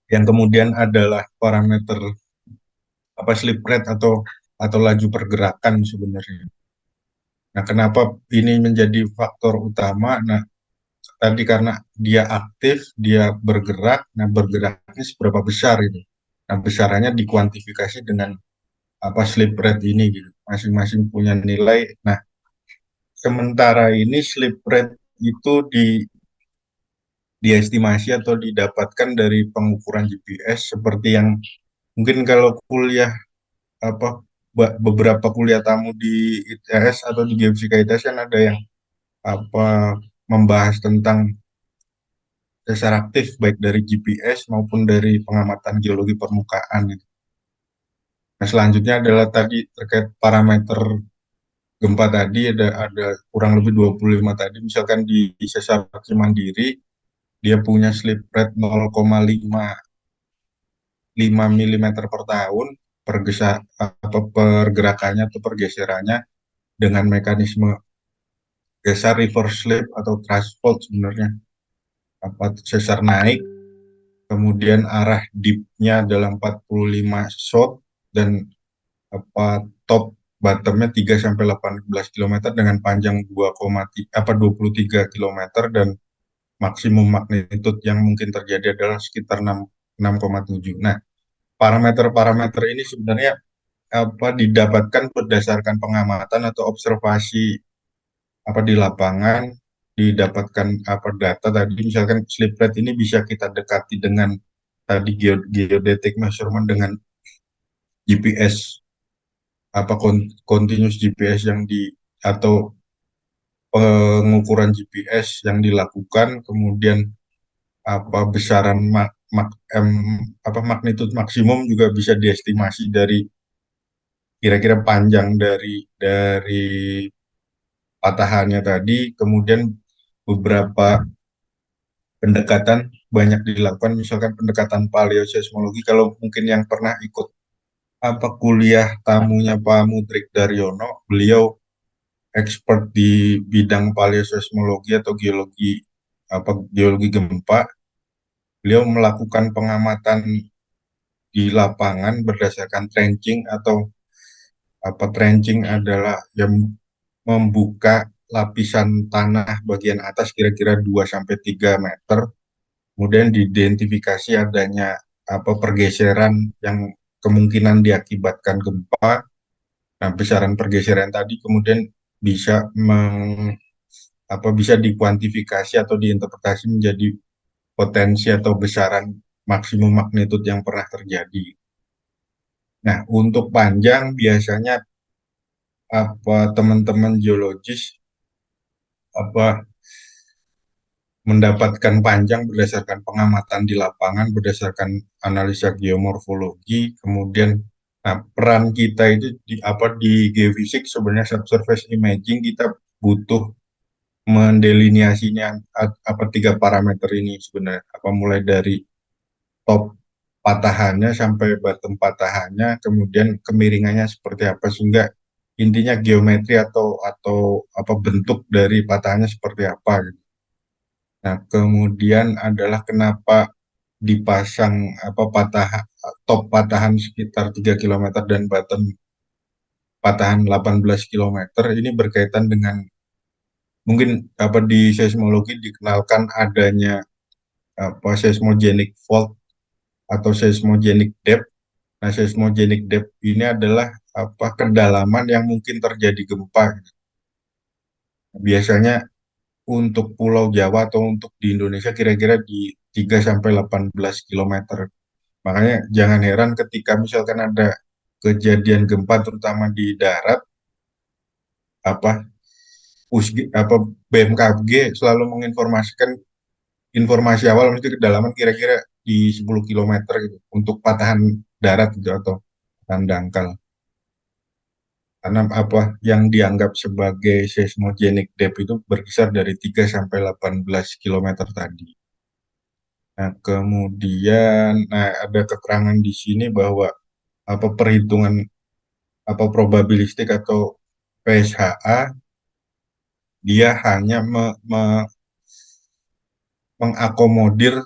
yang kemudian adalah parameter slip rate atau laju pergerakan sebenarnya. Nah, kenapa ini menjadi faktor utama? Nah, tadi karena dia aktif, dia bergerak, nah bergeraknya seberapa besar itu. Nah, besarannya dikuantifikasi dengan sleep rate ini gitu. Masing-masing punya nilai. Nah, sementara ini sleep rate itu diestimasi atau didapatkan dari pengukuran GPS seperti yang mungkin kalau kuliah apa beberapa kuliah tamu di ITS atau di Geofisika ITS kan ada yang membahas tentang sesar aktif baik dari GPS maupun dari pengamatan geologi permukaan gitu. Nah, selanjutnya adalah tadi terkait parameter gempa tadi ada kurang lebih 25 tadi misalkan di sesar Cimandiri dia punya slip rate 0,5 mm per tahun pergerakannya atau pergeserannya dengan mekanisme geser reverse slip atau thrust fault sebenarnya sesar naik kemudian arah dipnya adalah 45 shot dan top bottomnya 3 sampai 18 km dengan panjang 23 km dan maksimum magnitude yang mungkin terjadi adalah sekitar 6,7. Nah, parameter-parameter ini sebenarnya didapatkan berdasarkan pengamatan atau observasi di lapangan, didapatkan data tadi misalkan slip rate ini bisa kita dekati dengan tadi geodetic measurement dengan GPS continuous GPS yang atau pengukuran GPS yang dilakukan kemudian besaran magnitude maksimum juga bisa diestimasi dari kira-kira panjang dari patahannya tadi kemudian beberapa pendekatan banyak dilakukan misalkan pendekatan paleoseismologi kalau mungkin yang pernah ikut kuliah tamunya Pak Mudrik Daryono beliau expert di bidang paleoseismologi atau geologi gempa. Beliau melakukan pengamatan di lapangan berdasarkan trenching atau trenching adalah yang membuka lapisan tanah bagian atas kira-kira 2 sampai 3 meter. Kemudian diidentifikasi adanya pergeseran yang kemungkinan diakibatkan gempa. Nah, besaran pergeseran tadi kemudian bisa bisa dikuantifikasi atau diinterpretasi menjadi potensi atau besaran maksimum magnitude yang pernah terjadi. Nah, untuk panjang biasanya teman-teman geologis apa mendapatkan panjang berdasarkan pengamatan di lapangan, berdasarkan analisa geomorfologi, kemudian peran kita itu di geofisik sebenarnya subsurface imaging kita butuh mendeliniasinya tiga parameter ini sebenarnya mulai dari top patahannya sampai bottom patahannya, kemudian kemiringannya seperti apa sehingga intinya geometri atau bentuk dari patahannya seperti apa gitu. Nah, kemudian adalah kenapa dipasang top patahan sekitar 3 km dan bottom patahan 18 km ini berkaitan dengan mungkin di seismologi dikenalkan adanya seismogenic fault atau seismogenic depth. Nah, seismogenic depth ini adalah kedalaman yang mungkin terjadi gempa. Biasanya untuk Pulau Jawa atau untuk di Indonesia kira-kira di 3 sampai 18 km. Makanya jangan heran ketika misalkan ada kejadian gempa terutama di darat apa BMKG selalu menginformasikan informasi awal itu kedalaman kira-kira di 10 km gitu untuk patahan darat gitu atau patahan dangkal. Karena yang dianggap sebagai seismogenic depth itu berkisar dari 3 sampai 18 km tadi. Nah, kemudian ada keterangan di sini bahwa perhitungan probabilistik atau PSHA dia hanya mengakomodir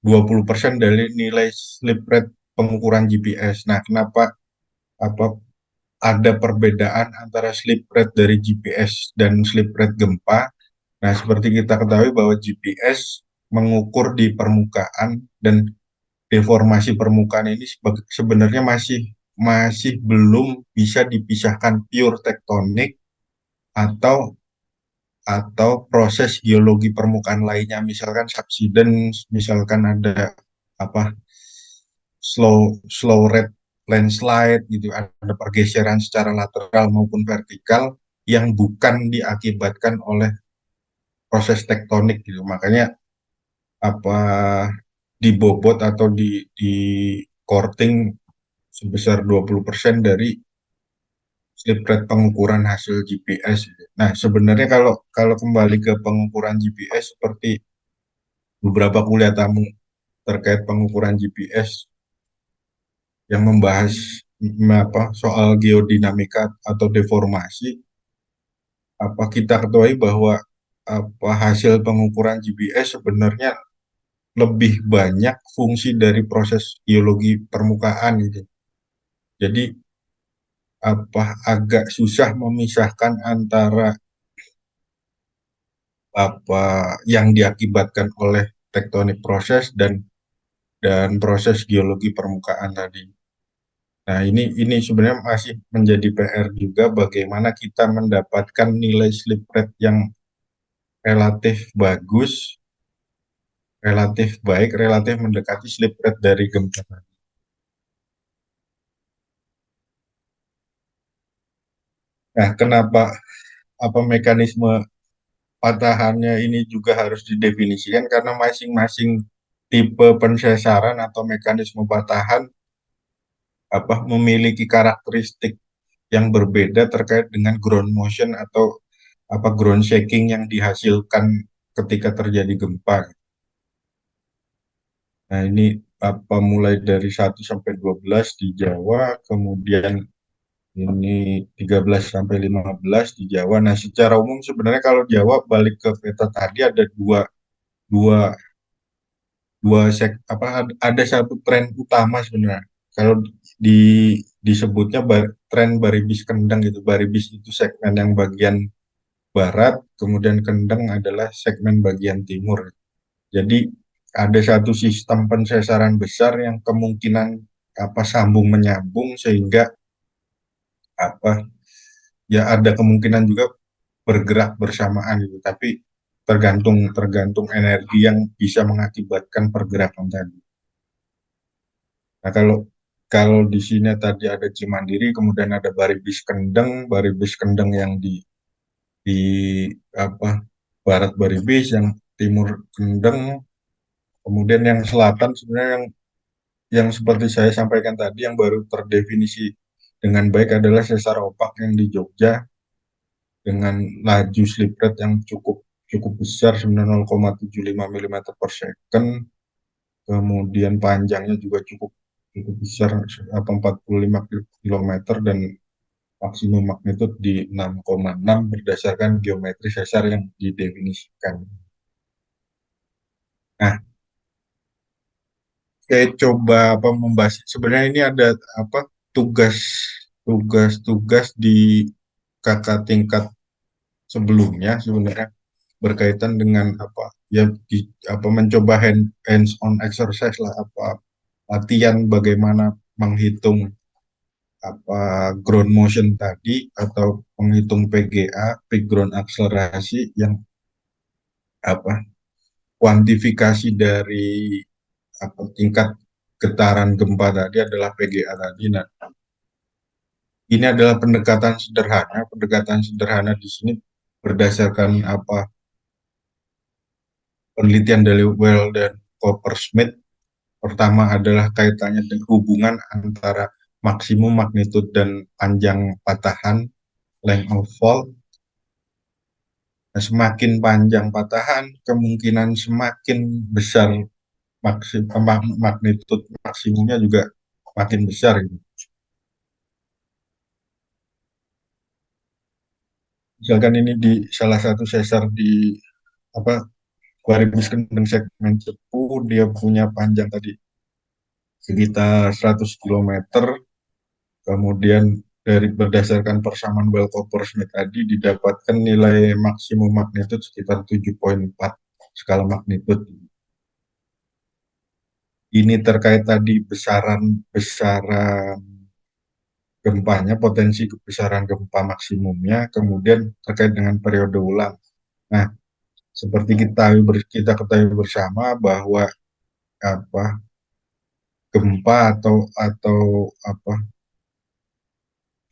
20% dari nilai sleep rate pengukuran GPS. Nah, kenapa apa ada perbedaan antara sleep rate dari GPS dan sleep rate gempa? Nah, seperti kita ketahui bahwa GPS mengukur di permukaan dan deformasi permukaan ini sebenarnya masih masih belum bisa dipisahkan pure tektonik atau proses geologi permukaan lainnya, misalkan subsidence, misalkan ada apa slow slow rate landslide gitu, ada pergeseran secara lateral maupun vertikal yang bukan diakibatkan oleh proses tektonik gitu. Makanya apa dibobot atau di courting sebesar 20% dari sleep rate pengukuran hasil GPS. Nah, sebenarnya kalau kalau kembali ke pengukuran GPS seperti beberapa kuliah tamu terkait pengukuran GPS yang membahas apa soal geodinamika atau deformasi, apa kita ketahui bahwa apa hasil pengukuran GPS sebenarnya lebih banyak fungsi dari proses geologi permukaan gitu. Jadi apa agak susah memisahkan antara apa yang diakibatkan oleh tektonik proses dan proses geologi permukaan tadi. Nah, ini sebenarnya masih menjadi PR juga bagaimana kita mendapatkan nilai slip rate yang relatif bagus, relatif baik, relatif mendekati slip rate dari gempa. Nah, kenapa apa mekanisme patahannya ini juga harus didefinisikan karena masing-masing tipe pensesaran atau mekanisme patahan apa memiliki karakteristik yang berbeda terkait dengan ground motion atau apa ground shaking yang dihasilkan ketika terjadi gempa. Nah, ini apa mulai dari 1 sampai 12 di Jawa, kemudian ini 13 sampai 15 di Jawa. Nah, secara umum sebenarnya kalau Jawa balik ke peta tadi ada dua dua apa ada satu tren utama sebenarnya. Kalau di disebutnya tren Baribis Kendeng gitu. Baribis itu segmen yang bagian barat, kemudian Kendeng adalah segmen bagian timur. Jadi ada satu sistem pensesaran besar yang kemungkinan apa sambung menyambung sehingga apa ya ada kemungkinan juga bergerak bersamaan gitu. Tapi tergantung tergantung energi yang bisa mengakibatkan pergerakan tadi. Nah, kalau kalau di sini tadi ada Cimandiri, kemudian ada Baribis Kendeng yang di apa barat Baribis, yang timur Kendeng, kemudian yang selatan sebenarnya yang seperti saya sampaikan tadi yang baru terdefinisi dengan baik adalah sesar opak yang di Jogja dengan laju slip rate yang cukup cukup besar sebenarnya 0,75 mm per second, kemudian panjangnya juga cukup cukup besar apa 45 km dan maksimum magnitud di 6,6 berdasarkan geometri sesar yang didefinisikan. Nah, saya coba apa membahas sebenarnya ini ada apa tugas tugas-tugas di kakak tingkat sebelumnya sebenarnya berkaitan dengan apa ya apa mencoba hands on exercise lah apa latihan bagaimana menghitung apa ground motion tadi atau menghitung PGA peak ground akselerasi yang apa kuantifikasi dari apa tingkat getaran gempa tadi adalah PGA tadi. Nah, ini adalah pendekatan sederhana. Pendekatan sederhana di sini berdasarkan apa penelitian dari Well dan Coppersmith. Pertama adalah kaitannya dengan hubungan antara maksimum magnitud dan panjang patahan, length of fault. Nah, semakin panjang patahan, kemungkinan semakin besar magnitud maksimumnya juga makin besar. Gitu. Misalkan ini di salah satu sesar di apa Baribis Kendeng segmen Cepu dia punya panjang tadi sekitar 100 kilometer. Kemudian dari berdasarkan persamaan Bell-Cooper-Smith tadi didapatkan nilai maksimum magnitudo sekitar 7,4 skala magnitudo. Ini terkait tadi besaran gempanya, potensi besaran gempa maksimumnya, kemudian terkait dengan periode ulang. Nah, seperti kita ketahui bersama bahwa apa gempa atau apa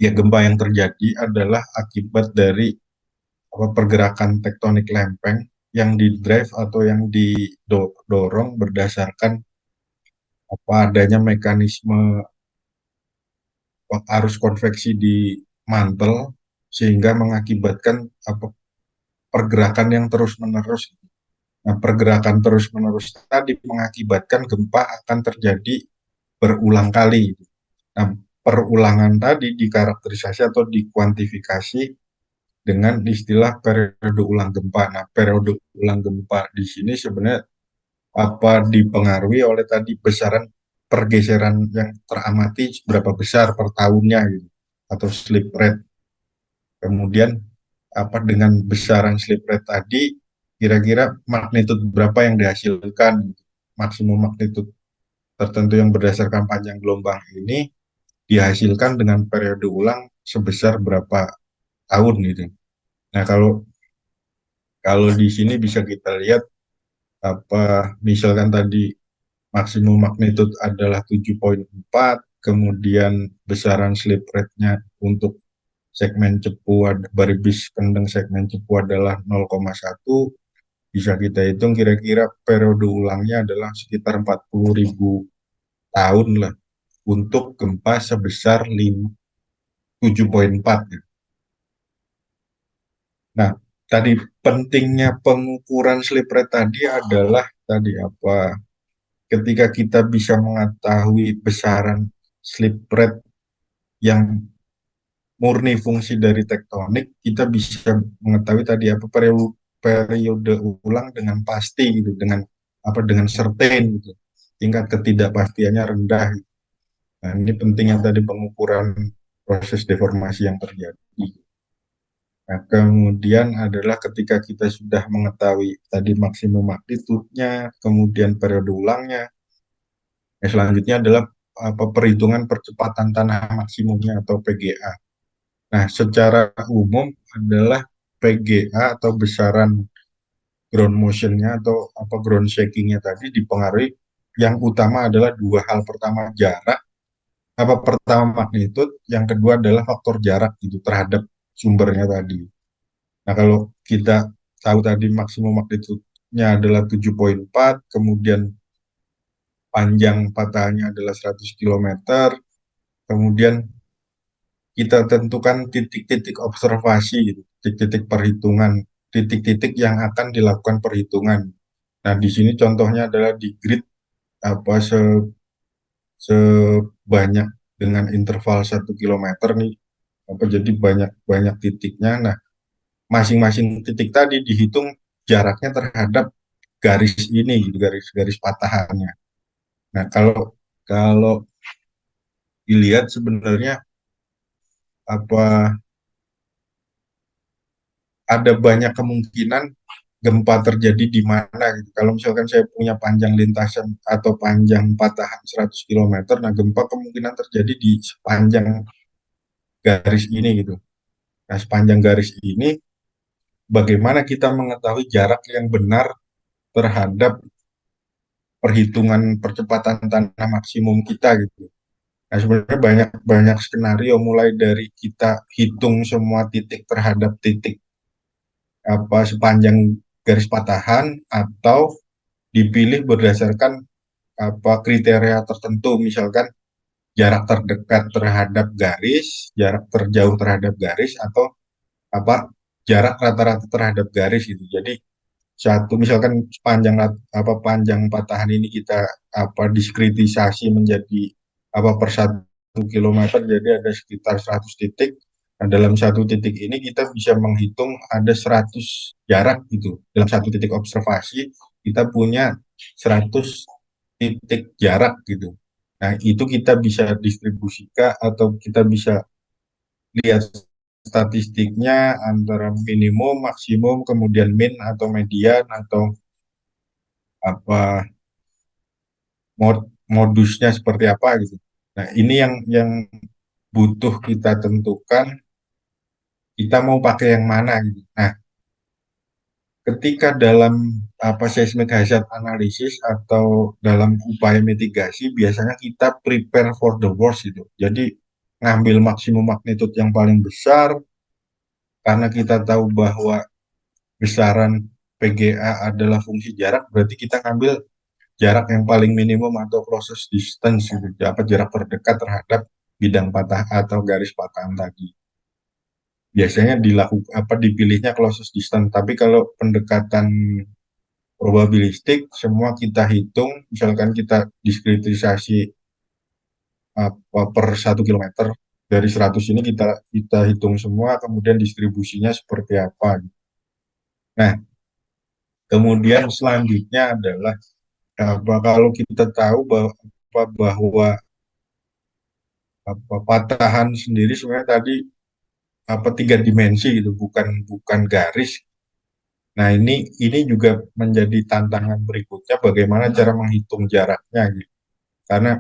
ya gempa yang terjadi adalah akibat dari pergerakan tektonik lempeng yang didrive atau yang didorong berdasarkan adanya mekanisme arus konveksi di mantel sehingga mengakibatkan pergerakan yang terus-menerus. Nah, pergerakan terus-menerus tadi mengakibatkan gempa akan terjadi berulang kali. Nah, perulangan tadi dikarakterisasi atau dikuantifikasi dengan istilah periode ulang gempa. Nah, periode ulang gempa di sini sebenarnya dipengaruhi oleh tadi besaran pergeseran yang teramati berapa besar per tahunnya gitu, atau slip rate. Kemudian dengan besaran slip rate tadi kira-kira magnitudo berapa yang dihasilkan, maksimum magnitudo tertentu yang berdasarkan panjang gelombang ini dihasilkan dengan periode ulang sebesar berapa tahun gitu. Nah, kalau kalau di sini bisa kita lihat misalkan tadi maksimum magnitudo adalah 7,4, kemudian besaran slip rate-nya untuk segmen Cepu Baribis Kendeng segmen Cepu adalah 0,1, bisa kita hitung kira-kira periode ulangnya adalah sekitar 40.000 tahun lah untuk gempa sebesar 7,4. Nah, tadi pentingnya pengukuran slip rate tadi adalah tadi ketika kita bisa mengetahui besaran slip rate yang murni fungsi dari tektonik, kita bisa mengetahui tadi periode ulang dengan pasti gitu, dengan certain gitu. Tingkat ketidakpastiannya rendah. Gitu. Nah, ini pentingnya tadi pengukuran proses deformasi yang terjadi. Nah, kemudian adalah ketika kita sudah mengetahui tadi maksimum magnitudenya, kemudian periode ulangnya, selanjutnya adalah perhitungan percepatan tanah maksimumnya atau PGA. Nah, secara umum adalah PGA atau besaran ground motionnya atau ground shakingnya tadi dipengaruhi yang utama adalah dua hal. Pertama jarak, pertama magnitud, yang kedua adalah faktor jarak gitu terhadap sumbernya tadi. Nah, kalau kita tahu tadi maksimum magnitudenya adalah 7,4, kemudian panjang patahannya adalah 100 kilometer, kemudian kita tentukan titik-titik observasi, gitu, titik-titik perhitungan, titik-titik yang akan dilakukan perhitungan. Nah, di sini contohnya adalah di grid apa se sebanyak dengan interval 1 kilometer nih, jadi banyak banyak titiknya. Nah, masing-masing titik tadi dihitung jaraknya terhadap garis ini, gitu, garis-garis patahannya. Nah, kalau kalau dilihat sebenarnya apa ada banyak kemungkinan gempa terjadi di mana gitu. Kalau misalkan saya punya panjang lintasan atau panjang patahan 100 kilometer, nah gempa kemungkinan terjadi di sepanjang garis ini gitu. Nah, sepanjang garis ini bagaimana kita mengetahui jarak yang benar terhadap perhitungan percepatan tanah maksimum kita gitu. Nah, sebenarnya banyak banyak skenario mulai dari kita hitung semua titik terhadap titik sepanjang garis patahan atau dipilih berdasarkan kriteria tertentu, misalkan jarak terdekat terhadap garis, jarak terjauh terhadap garis, atau jarak rata-rata terhadap garis gitu. Jadi satu misalkan panjang patahan ini kita diskretisasi menjadi per 1 kilometer, jadi ada sekitar 100 titik. Nah, dalam satu titik ini kita bisa menghitung ada 100 jarak gitu. Dalam satu titik observasi kita punya 100 titik jarak gitu. Nah, itu kita bisa distribusikan atau kita bisa lihat statistiknya antara minimum, maksimum, kemudian min atau median atau apa modusnya seperti apa gitu. Nah, ini yang butuh kita tentukan kita mau pakai yang mana gitu. Nah, ketika dalam seismic hazard analysis atau dalam upaya mitigasi biasanya kita prepare for the worst gitu. Jadi ngambil maksimum magnitude yang paling besar karena kita tahu bahwa besaran PGA adalah fungsi jarak, berarti kita ngambil jarak yang paling minimum atau closest distance gitu, apa jarak terdekat terhadap bidang patah atau garis patahan tadi. Biasanya dipilihnya closest distance, tapi kalau pendekatan probabilistik semua kita hitung, misalkan kita diskretisasi per 1 kilometer dari 100 ini kita hitung semua, kemudian distribusinya seperti apa. Nah, kemudian selanjutnya adalah kalau kita tahu bahwa patahan sendiri sebenarnya tadi 3 dimensi gitu, bukan bukan garis. Nah, ini juga menjadi tantangan berikutnya bagaimana cara menghitung jaraknya gitu. Karena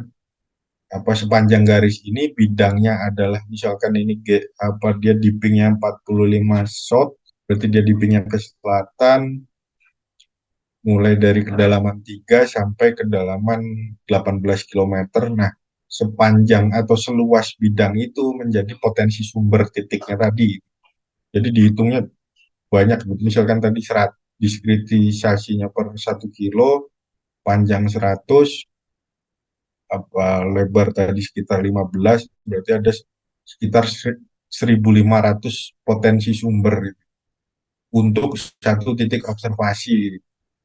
sepanjang garis ini bidangnya adalah misalkan ini dia dippingnya 45 shot, berarti dia dippingnya ke selatan mulai dari kedalaman 3 sampai kedalaman 18 kilometer. Nah, sepanjang atau seluas bidang itu menjadi potensi sumber titiknya tadi. Jadi dihitungnya banyak, misalkan tadi diskretisasinya per 1 kilo, panjang 100, lebar tadi sekitar 15, berarti ada sekitar 1.500 potensi sumber gitu, untuk satu titik observasi.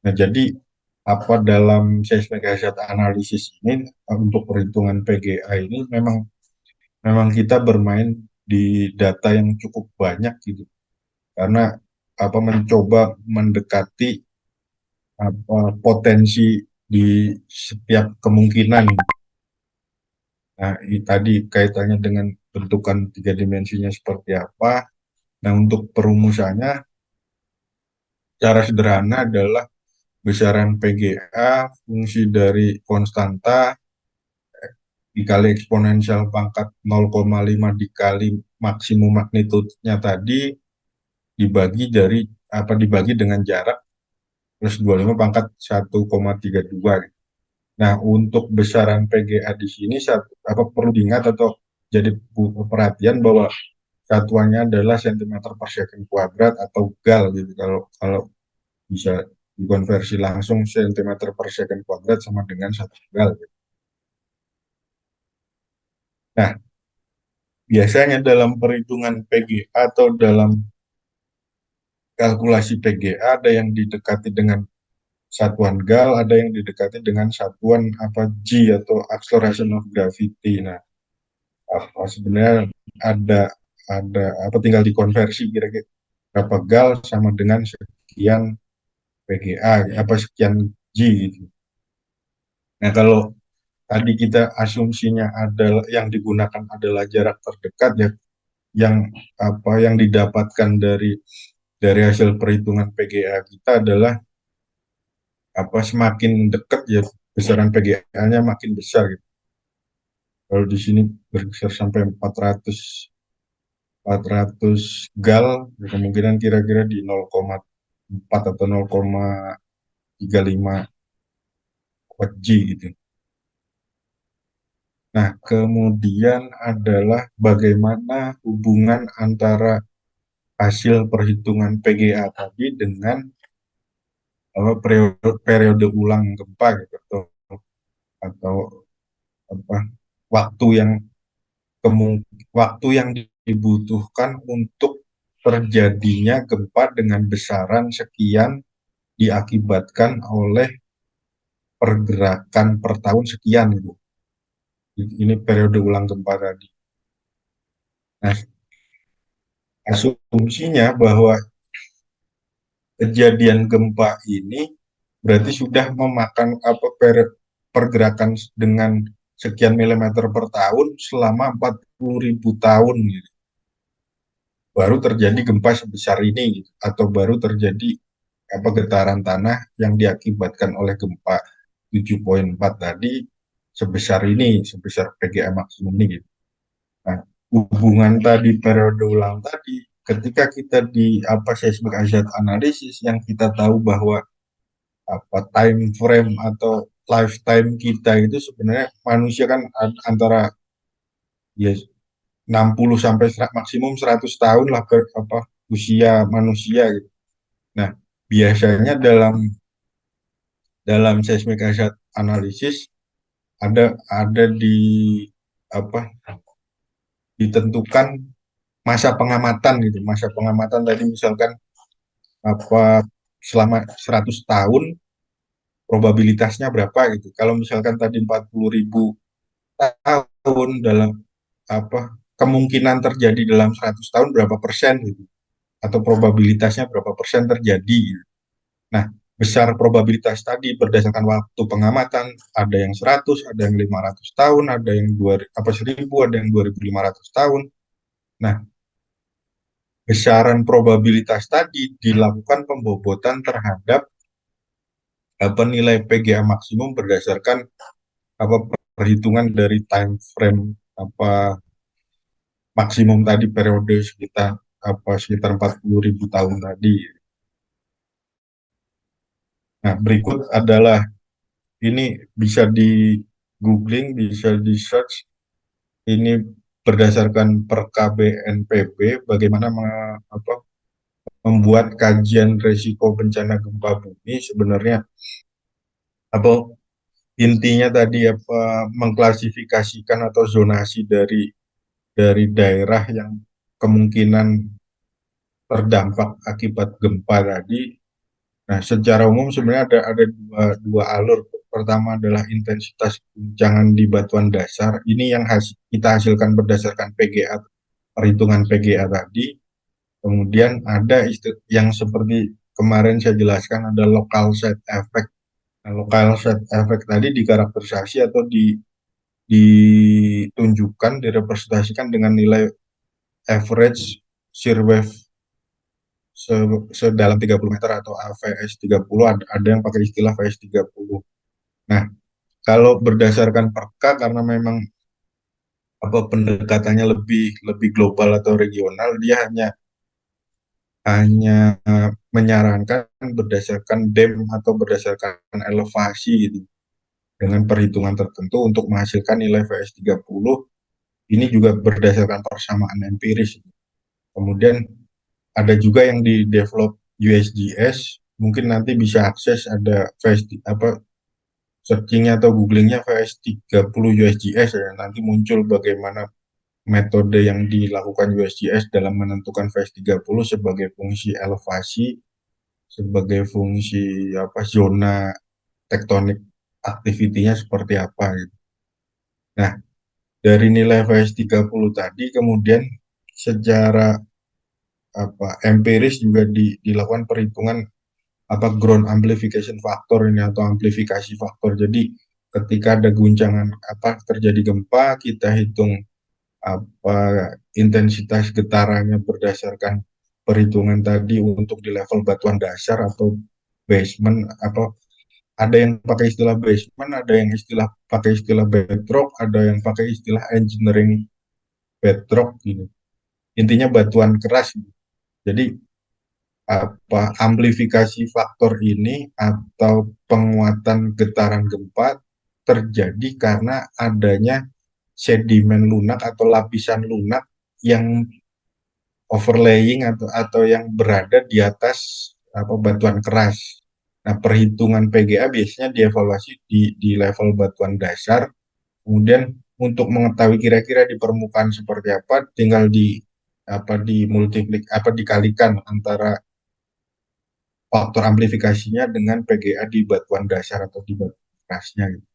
Nah, jadi dalam seismic hazard analysis ini untuk perhitungan PGA ini memang memang kita bermain di data yang cukup banyak gitu, karena mencoba mendekati potensi di setiap kemungkinan. Nah, tadi kaitannya dengan bentukan 3 dimensinya seperti apa. Nah, untuk perumusannya, cara sederhana adalah besaran PGA fungsi dari konstanta dikali eksponensial pangkat 0,5 dikali maksimum magnitudenya tadi dibagi dengan jarak plus 25 pangkat 1,32. Nah, untuk besaran PGA di sini perlu diingat atau jadi perhatian bahwa satuannya adalah cm per second kuadrat atau gal gitu. Kalau bisa dikonversi langsung cm per second kuadrat sama dengan 1 gal gitu. Nah, biasanya dalam perhitungan PGA atau dalam kalkulasi PGA ada yang didekati dengan satuan gal, ada yang didekati dengan satuan G atau acceleration of gravity. Nah, sebenarnya ada tinggal dikonversi kira-kira berapa gal sama dengan sekian PGA, sekian G gitu. Nah, kalau tadi kita asumsinya adalah yang digunakan adalah jarak terdekat ya, yang didapatkan dari hasil perhitungan PGA kita adalah semakin dekat ya besaran PGA-nya makin besar gitu. Kalau di sini berkisar sampai 400 gal, ya kemungkinan kira-kira di 0,4 atau 0,35 G gitu. Nah, kemudian adalah bagaimana hubungan antara hasil perhitungan PGA tadi dengan periode ulang gempa gitu, atau apa waktu yang waktu yang dibutuhkan untuk terjadinya gempa dengan besaran sekian diakibatkan oleh pergerakan per tahun sekian gitu. Ini periode ulang gempa tadi. Nah, asumsinya bahwa kejadian gempa ini berarti sudah memakan apa pergerakan dengan sekian milimeter per tahun selama 40.000 tahun gitu. Baru terjadi gempa sebesar ini gitu. Atau baru terjadi apa getaran tanah yang diakibatkan oleh gempa 7,4 tadi sebesar ini, sebesar PGA maksimum ini gitu. Nah, hubungan tadi periode ulang tadi ketika kita di apa seismic hazard analysis yang kita tahu bahwa apa time frame atau lifetime kita itu sebenarnya manusia kan antara ya 60 sampai maksimum 100 tahun lah ke apa usia manusia gitu. Nah, biasanya dalam seismic hazard analysis ada di apa ditentukan masa pengamatan gitu. Masa pengamatan tadi misalkan apa selama 100 tahun probabilitasnya berapa gitu. Kalau misalkan tadi 40.000 tahun dalam apa kemungkinan terjadi dalam 100 tahun berapa persen gitu. Atau probabilitasnya berapa persen terjadi gitu. Nah, besar probabilitas tadi berdasarkan waktu pengamatan ada yang 100, ada yang 500 tahun, ada yang 1000, ada yang 2500 tahun. Nah, besaran probabilitas tadi dilakukan pembobotan terhadap apa nilai PGA maksimum berdasarkan apa perhitungan dari time frame apa maksimum tadi periode sekitar 40.000 tahun tadi. Nah, berikut adalah ini bisa di googling, bisa di search. Ini berdasarkan per KBNPB bagaimana apa, membuat kajian risiko bencana gempa bumi sebenarnya apa intinya tadi apa mengklasifikasikan atau zonasi dari daerah yang kemungkinan terdampak akibat gempa tadi. Nah, secara umum sebenarnya ada dua alur. Pertama adalah intensitas guncangan di batuan dasar. Ini yang kita hasilkan berdasarkan PGA, perhitungan PGA tadi. Kemudian ada yang seperti kemarin saya jelaskan ada local set effect. Nah, local set effect tadi dikarakterisasi atau ditunjukkan, direpresentasikan dengan nilai average shear wave sedalam 30 meter atau AVS 30, ada yang pakai istilah VS 30. Nah, kalau berdasarkan perka karena memang apa pendekatannya lebih lebih global atau regional, dia hanya menyarankan berdasarkan DEM atau berdasarkan elevasi gitu dengan perhitungan tertentu untuk menghasilkan nilai VS 30. Ini juga berdasarkan persamaan empiris. Kemudian ada juga yang di develop USGS, mungkin nanti bisa akses ada VS apa searchingnya atau googlingnya VS 30 USGS ya, nanti muncul bagaimana metode yang dilakukan USGS dalam menentukan VS 30 sebagai fungsi elevasi, sebagai fungsi apa zona tektonik aktivitinya seperti apa gitu. Nah, dari nilai VS 30 tadi kemudian secara apa empiris juga dilakukan perhitungan apa ground amplification factor ini atau amplifikasi faktor. Jadi ketika ada guncangan apa terjadi gempa, kita hitung apa intensitas getarannya berdasarkan perhitungan tadi untuk di level batuan dasar atau basement apa ada yang pakai istilah basement, ada yang pakai istilah bedrock, ada yang pakai istilah engineering bedrock gitu. Intinya batuan keras gitu. Jadi apa amplifikasi faktor ini atau penguatan getaran gempa terjadi karena adanya sedimen lunak atau lapisan lunak yang overlaying atau yang berada di atas apa batuan keras. Nah, perhitungan PGA biasanya dievaluasi di level batuan dasar. Kemudian untuk mengetahui kira-kira di permukaan seperti apa, tinggal di multiplik apa dikalikan antara faktor amplifikasinya dengan PGA di batuan dasar atau di batuan kerasnya gitu.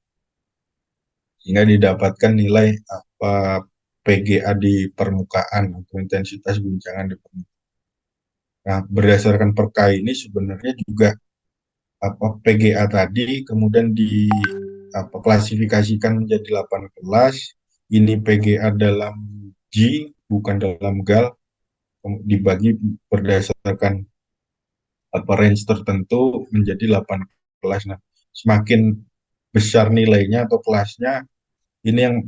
Sehingga didapatkan nilai apa PGA di permukaan atau intensitas guncangan di permukaan. Nah, berdasarkan perka ini sebenarnya juga PGA tadi kemudian di klasifikasikan menjadi 8 kelas. Ini PGA dalam G bukan dalam GAL, dibagi berdasarkan range tertentu menjadi 8 kelas. Nah, semakin besar nilainya atau kelasnya, ini yang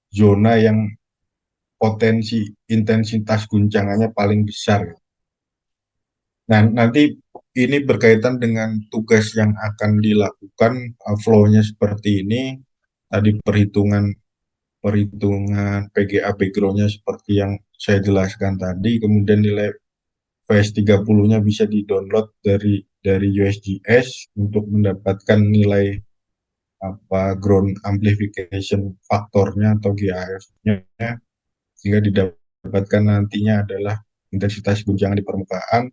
zona yang potensi intensitas guncangannya paling besar. Nah, nanti ini berkaitan dengan tugas yang akan dilakukan, flow-nya seperti ini. Tadi perhitungan perhitungan PGA background-nya seperti yang saya jelaskan tadi, kemudian nilai VS30-nya bisa di-download dari USGS untuk mendapatkan nilai ground amplification faktornya atau GAF-nya, sehingga didapatkan nantinya adalah intensitas guncangan di permukaan.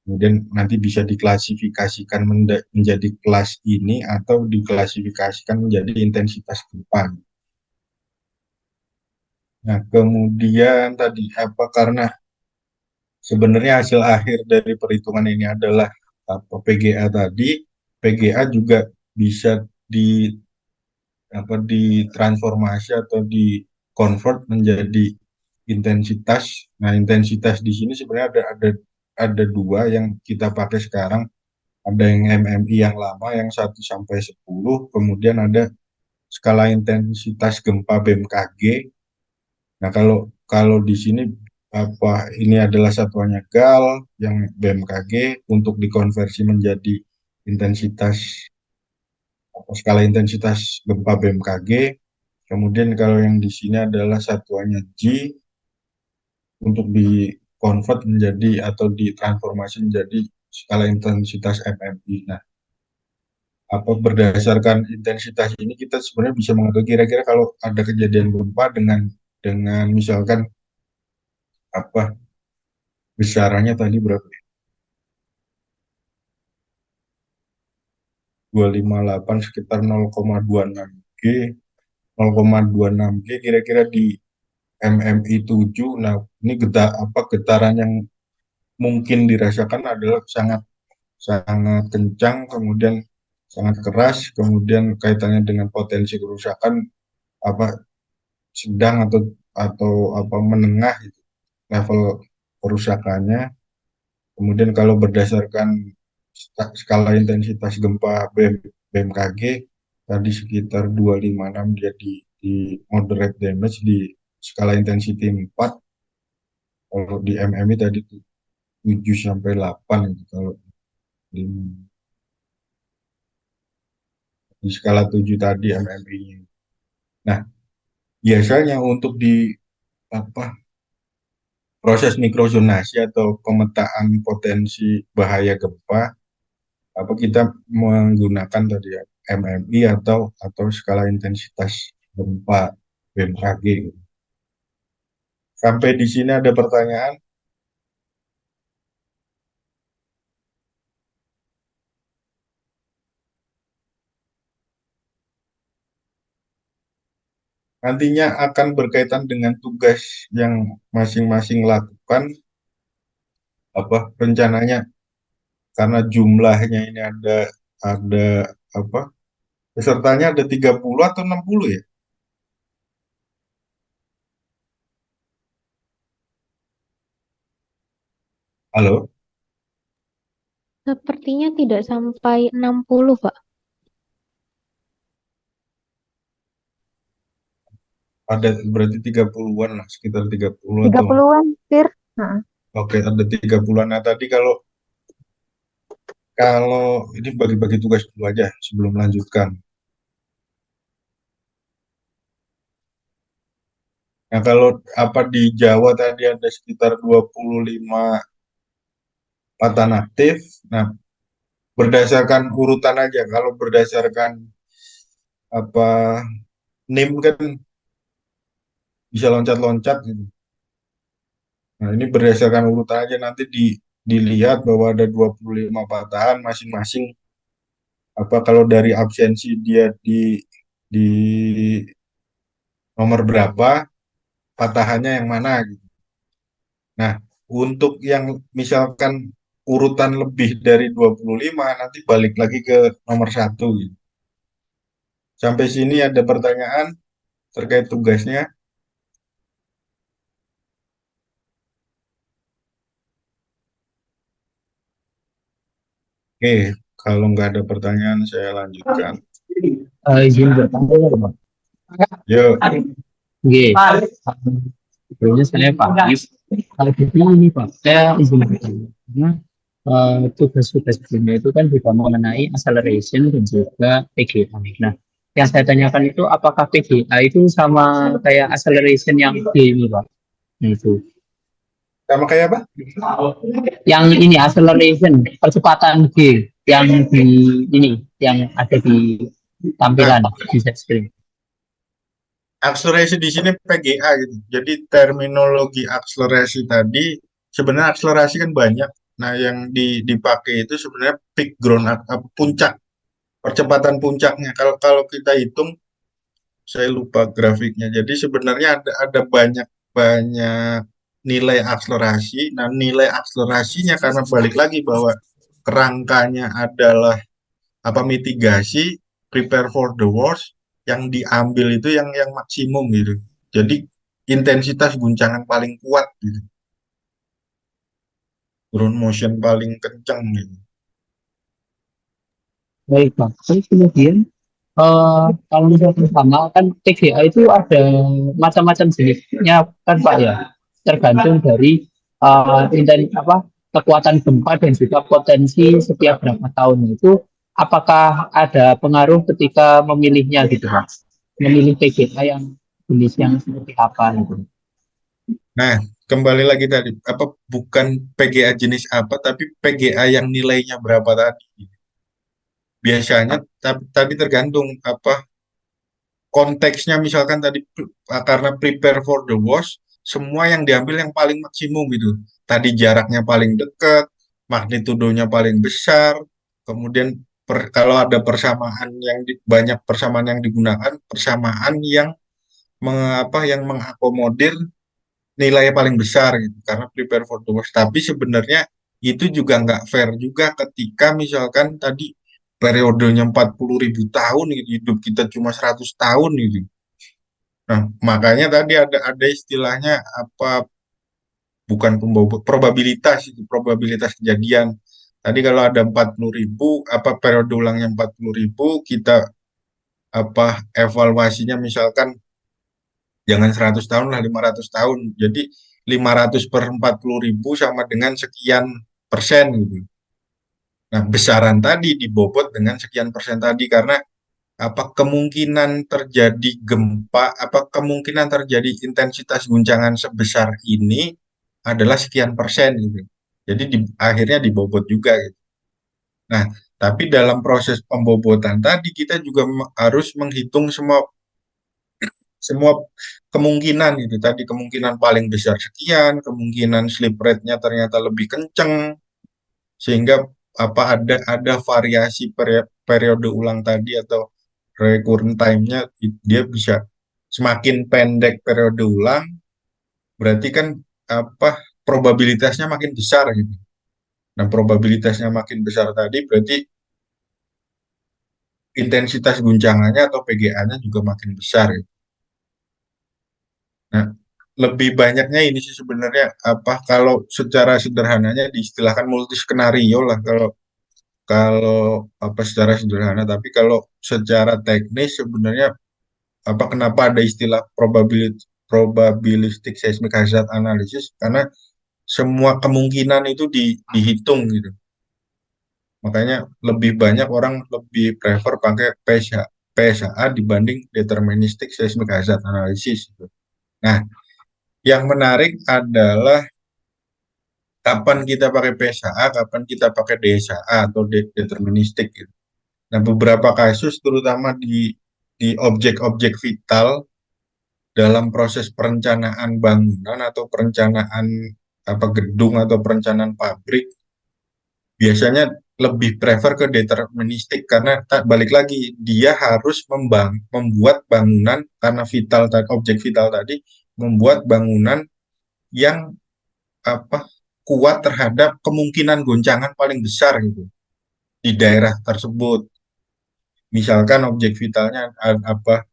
Kemudian nanti bisa diklasifikasikan menjadi kelas ini atau diklasifikasikan menjadi intensitas gempa. Nah, kemudian tadi karena sebenarnya hasil akhir dari perhitungan ini adalah PGA tadi, PGA juga bisa ditransformasi atau di convert menjadi intensitas. Nah, intensitas di sini sebenarnya ada dua yang kita pakai sekarang. Ada yang MMI yang lama yang 1 sampai 10, kemudian ada skala intensitas gempa BMKG. Nah, kalau kalau di sini ini adalah satuannya GAL yang BMKG untuk dikonversi menjadi intensitas skala intensitas gempa BMKG. Kemudian kalau yang di sini adalah satuannya G untuk di-convert menjadi atau ditransformasi menjadi skala intensitas MMI. Nah, berdasarkan intensitas ini kita sebenarnya bisa mengatur kira-kira kalau ada kejadian gempa dengan misalkan apa besarannya tadi berapa ya? 258 sekitar 0,26 G, 0,26 G kira-kira di MMI 7. Nah, ini getaran yang mungkin dirasakan adalah sangat sangat kencang, kemudian sangat keras, kemudian kaitannya dengan potensi kerusakan apa sedang atau menengah gitu, level kerusakannya. Kemudian kalau berdasarkan skala intensitas gempa BMKG tadi sekitar 256, dia di moderate damage di skala intensity 4. Kalau di MMI tadi 7 sampai 8 gitu. Kalau di, di skala 7 tadi MMI-nya. Nah, biasanya untuk di apa proses mikrozonasi atau pemetaan potensi bahaya gempa, kita menggunakan tadi ya MMI atau skala intensitas gempa BMKG. Sampai di sini ada pertanyaan. Nantinya akan berkaitan dengan tugas yang masing-masing lakukan, rencananya karena jumlahnya ini ada apa pesertanya ada 30 atau 60 ya? Halo, Sepertinya tidak sampai 60, Pak. ada berarti 30-an lah, sekitar 30 Tiga atau puluhan Fir. Nah, oke, ada 30-an. Nah, tadi kalau kalau ini bagi-bagi tugas dulu aja sebelum melanjutkan. Nah, kalau di Jawa tadi ada sekitar 25 patan aktif. Nah, berdasarkan urutan aja. Kalau berdasarkan apa NIM kan bisa loncat-loncat gitu. Nah, ini berdasarkan urutan aja nanti dilihat bahwa ada 25 patahan masing-masing. Kalau dari absensi dia di nomor berapa, patahannya yang mana gitu. Nah, untuk yang misalkan urutan lebih dari 25 nanti balik lagi ke nomor satu gitu. Sampai sini ada pertanyaan terkait tugasnya. Oke, kalau nggak ada pertanyaan saya lanjutkan. Izin bertanya ya, Pak. Yuk, Oke. Sebelumnya saya Pak. Kalau gitu ini Pak, saya izin bertanya. Karena tugas-tugas sebelumnya itu kan juga mengenai acceleration dan juga PGA. Nah, yang saya tanyakan itu apakah PGA itu sama kayak acceleration yang G ini Pak? Nah, itu. sama kayak apa? Yang ini acceleration, percepatan G yang di ini, yang ada di Nah, tampilan di set screen. akselerasi di sini PGA gitu. Jadi terminologi akselerasi tadi sebenarnya akselerasi kan banyak. Nah, yang dipakai itu sebenarnya peak ground puncak, percepatan puncaknya. Kalau kalau kita hitung, saya lupa grafiknya. Jadi sebenarnya ada banyak banyak nilai akselerasi. Nah, nilai akselerasinya karena balik lagi bahwa kerangkanya adalah apa mitigasi, prepare for the worst, yang diambil itu yang maksimum gitu. Jadi intensitas guncangan paling kuat gitu. Ground motion paling kencang gitu. Baik, Pak. Terus kemudian kalau misalkan sama kan TGA itu ada macam-macam jenisnya kan Pak ya, tergantung dari apa kekuatan gempa dan juga potensi setiap berapa tahun itu. Apakah ada pengaruh ketika memilihnya gitu Pak? Memilih TGA yang jenis yang seperti apa gitu? Nah, kembali lagi tadi apa bukan PGA jenis apa tapi PGA yang nilainya berapa tadi. Biasanya tadi tergantung apa konteksnya misalkan tadi karena prepare for the worst, semua yang diambil yang paling maksimum gitu. Tadi jaraknya paling dekat, magnitudonya paling besar, kemudian kalau ada persamaan yang banyak persamaan yang digunakan, persamaan yang yang mengakomodir nilai paling besar gitu karena prepare for the worst. Tapi sebenarnya itu juga nggak fair juga ketika misalkan tadi periodenya 40.000 tahun gitu, hidup kita cuma 100 tahun gitu. Nah, makanya tadi ada istilahnya apa bukan pembobot probabilitas itu probabilitas kejadian. Tadi kalau ada 40.000 apa periode ulangnya 40.000 kita apa evaluasinya misalkan jangan 100 tahun lah 500 tahun. Jadi 500 per 40.000 sama dengan sekian persen gitu. Nah, besaran tadi dibobot dengan sekian persen tadi karena apa kemungkinan terjadi gempa, apa kemungkinan terjadi intensitas guncangan sebesar ini adalah sekian persen gitu. Jadi akhirnya dibobot juga gitu. Nah, tapi dalam proses pembobotan tadi kita juga harus menghitung semua semua kemungkinan itu tadi kemungkinan paling besar sekian, kemungkinan slip rate-nya ternyata lebih kenceng sehingga apa ada variasi periode ulang tadi atau recurrent time-nya dia bisa semakin pendek periode ulang berarti kan apa probabilitasnya makin besar gitu. Nah, probabilitasnya makin besar tadi berarti intensitas guncangannya atau PGA-nya juga makin besar gitu. Nah, lebih banyaknya ini sih sebenarnya apa kalau secara sederhananya diistilahkan multi skenario lah kalau kalau apa secara sederhana tapi kalau secara teknis sebenarnya apa kenapa ada istilah probabilistic seismic hazard analysis karena semua kemungkinan itu dihitung gitu. Makanya lebih banyak orang lebih prefer pakai PSHA dibanding deterministic seismic hazard analysis gitu. Nah, yang menarik adalah kapan kita pakai PSHA, kapan kita pakai DSHA atau deterministik gitu. Nah, beberapa kasus terutama di objek-objek vital dalam proses perencanaan bangunan atau perencanaan apa gedung atau perencanaan pabrik biasanya lebih prefer ke deterministik karena balik lagi dia harus membuat bangunan karena objek vital tadi membuat bangunan yang apa kuat terhadap kemungkinan goncangan paling besar gitu di daerah tersebut. Misalkan objek vitalnya apa?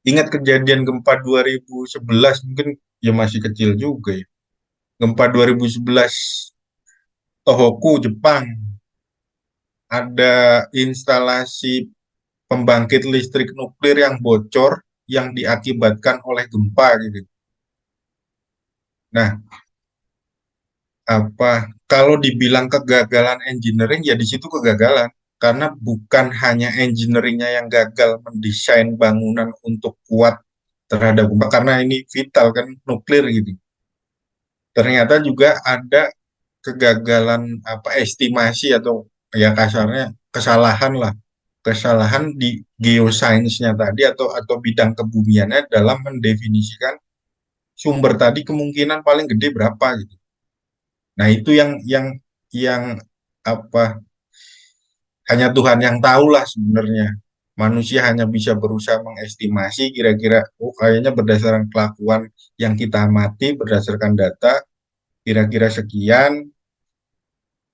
Ingat kejadian gempa 2011 mungkin ya masih kecil juga ya. Gempa 2011 Tohoku, Jepang, ada instalasi pembangkit listrik nuklir yang bocor yang diakibatkan oleh gempa gitu. Nah, apa kalau dibilang kegagalan engineering ya di situ kegagalan karena bukan hanya engineeringnya yang gagal mendesain bangunan untuk kuat terhadap gempa karena ini vital kan nuklir gitu. Ternyata juga ada kegagalan apa estimasi atau ya kasarnya kesalahan lah, kesalahan di geosainsnya tadi atau bidang kebumiannya dalam mendefinisikan sumber tadi kemungkinan paling gede berapa gitu. Nah, itu yang apa hanya Tuhan yang tahu lah sebenarnya. Manusia hanya bisa berusaha mengestimasi kira-kira oh kayaknya berdasarkan kelakuan yang kita amati berdasarkan data kira-kira sekian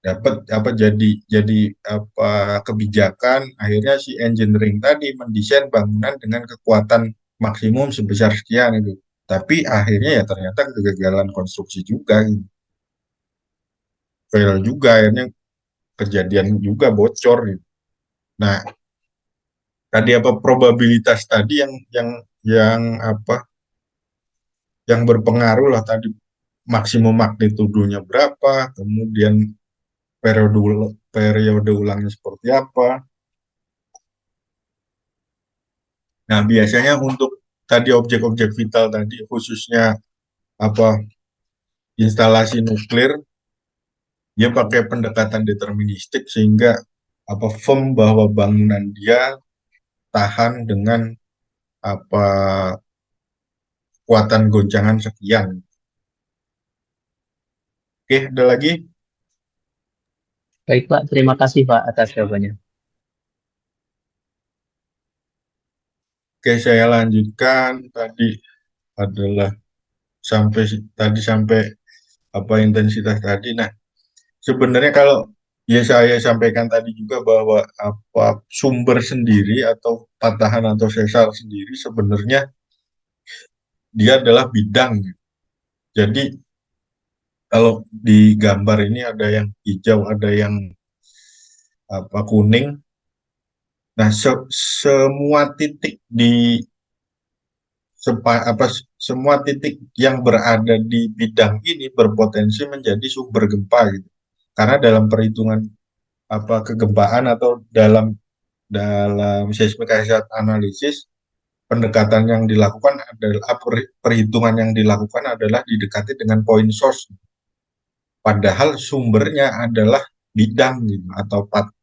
dapat apa jadi apa kebijakan akhirnya si engineering tadi mendesain bangunan dengan kekuatan maksimum sebesar sekian itu. Tapi akhirnya ya ternyata kegagalan konstruksi juga gitu. Fail juga akhirnya kejadian juga bocor gitu. Nah, tadi apa probabilitas tadi yang apa yang berpengaruh lah tadi maksimum magnitudonya berapa, kemudian periode periode ulangnya seperti apa. Nah, biasanya untuk tadi objek-objek vital tadi khususnya apa instalasi nuklir dia pakai pendekatan deterministik sehingga apa firm bahwa bangunan dia tahan dengan apa kekuatan goncangan sekian. Oke, ada lagi? Baik Pak, terima kasih Pak atas jawabannya. Oke, saya lanjutkan tadi adalah sampai apa intensitas tadi. Nah, sebenarnya kalau ya saya sampaikan tadi juga bahwa apa sumber sendiri atau patahan atau sesar sendiri sebenarnya dia adalah bidang gitu. Jadi kalau di gambar ini ada yang hijau, ada yang apa kuning. Nah, semua titik di apa semua titik yang berada di bidang ini berpotensi menjadi sumber gempa gitu. Karena dalam perhitungan apa kegempaan atau dalam seismic hazard analysis pendekatan yang dilakukan adalah perhitungan yang dilakukan adalah didekati dengan point source. Padahal sumbernya adalah bidang gitu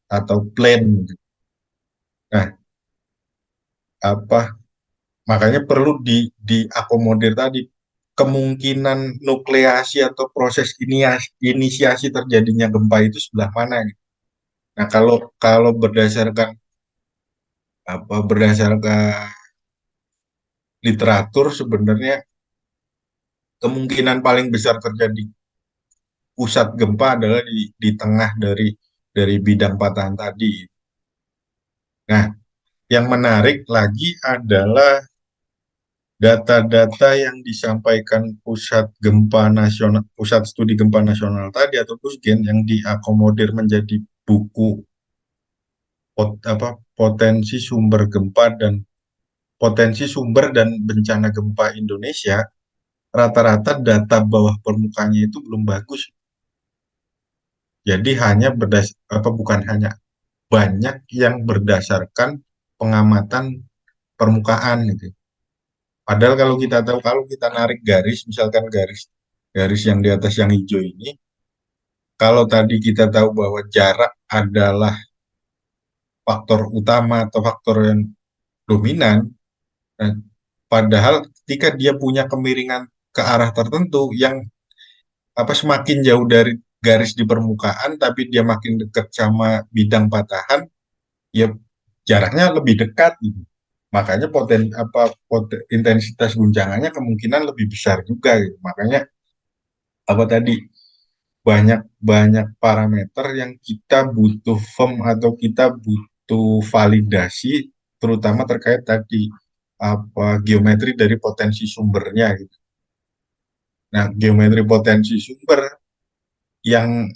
atau plane gitu. Nah, apa makanya perlu diakomodir tadi kemungkinan nukleasi atau proses inisiasi terjadinya gempa itu sebelah mana gitu. Nah, kalau kalau berdasarkan literatur sebenarnya kemungkinan paling besar terjadi pusat gempa adalah di tengah dari bidang patahan tadi. Nah, yang menarik lagi adalah data-data yang disampaikan pusat studi gempa nasional tadi atau PUSGEN yang diakomodir menjadi buku potensi sumber gempa dan potensi sumber dan bencana gempa Indonesia rata-rata data bawah permukaannya itu belum bagus. Jadi bukan hanya banyak yang berdasarkan pengamatan permukaan gitu. Padahal kalau kita tahu kalau kita narik garis, misalkan garis garis yang di atas yang hijau ini, kalau tadi kita tahu bahwa jarak adalah faktor utama atau faktor yang dominan, nah, padahal ketika dia punya kemiringan ke arah tertentu yang apa semakin jauh dari garis di permukaan, tapi dia makin dekat sama bidang patahan, ya jaraknya lebih dekat gitu. makanya intensitas guncangannya kemungkinan lebih besar juga gitu. Makanya apa tadi, banyak banyak parameter yang kita butuh firm atau kita butuh validasi, terutama terkait tadi geometri dari potensi sumbernya gitu. Nah, geometri potensi sumber yang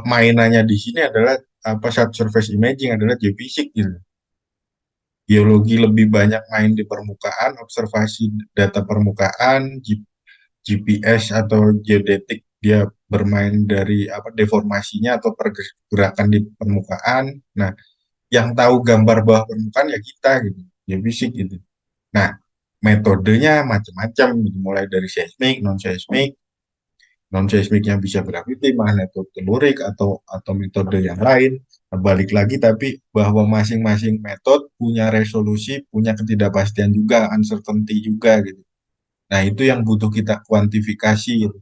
mainannya di sini adalah subsurface imaging, adalah geofisik gitu. Geologi lebih banyak main di permukaan, observasi data permukaan, GPS atau geodetik dia bermain dari deformasinya atau pergerakan di permukaan. Nah, yang tahu gambar bawah permukaan ya kita gitu, geofisik gitu. Nah, metodenya macam-macam gitu, mulai dari seismik, non seismiknya bisa gravity, magnetotelurik atau metode yang lain. Nah, balik lagi tapi bahwa masing-masing metode punya resolusi, punya ketidakpastian juga, uncertainty juga gitu. Nah, itu yang butuh kita kuantifikasi gitu,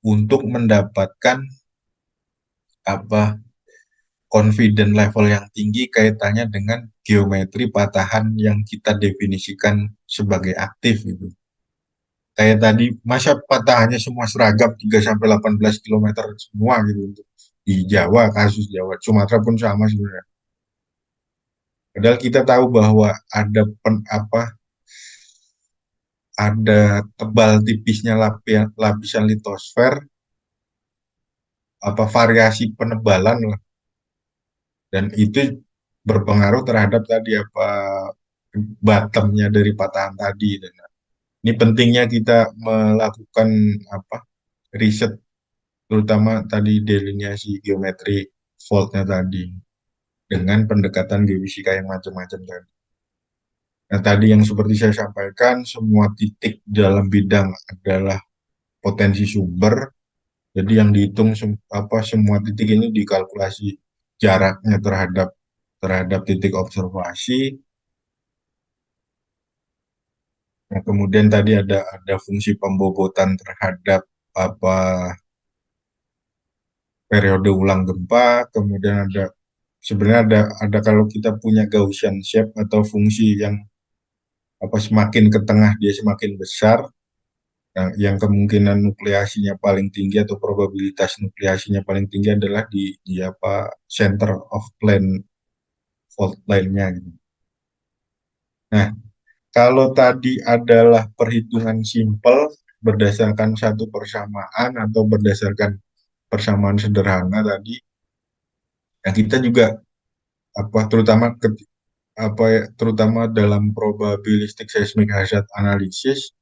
untuk mendapatkan apa confident level yang tinggi kaitannya dengan geometri patahan yang kita definisikan sebagai aktif gitu. Kayak tadi, masa patahannya semua seragam 3 sampai 18 km semua gitu untuk di Jawa, kasus Jawa, Sumatera pun sama sebenarnya. Padahal kita tahu bahwa ada tebal tipisnya lapisan litosfer, variasi penebalan lah, dan itu berpengaruh terhadap tadi bottomnya dari patahan tadi. Dan ini pentingnya kita melakukan riset, terutama tadi delineasi geometri faultnya tadi dengan pendekatan geofisika yang macam-macam tadi. Nah, tadi yang seperti saya sampaikan, semua titik dalam bidang adalah potensi sumber. Jadi yang dihitung semua titik ini dikalkulasi jaraknya terhadap titik observasi. Nah, kemudian tadi ada fungsi pembobotan terhadap apa periode ulang gempa, kemudian sebenarnya ada kalau kita punya Gaussian shape atau fungsi yang semakin ke tengah dia semakin besar, yang kemungkinan nukleasinya paling tinggi atau probabilitas nukleasinya paling tinggi adalah di center of plane fault line-nya gitu. Nah, kalau tadi adalah perhitungan simpel berdasarkan satu persamaan atau berdasarkan persamaan sederhana tadi, ya kita juga terutama dalam probabilistic seismic hazard analysis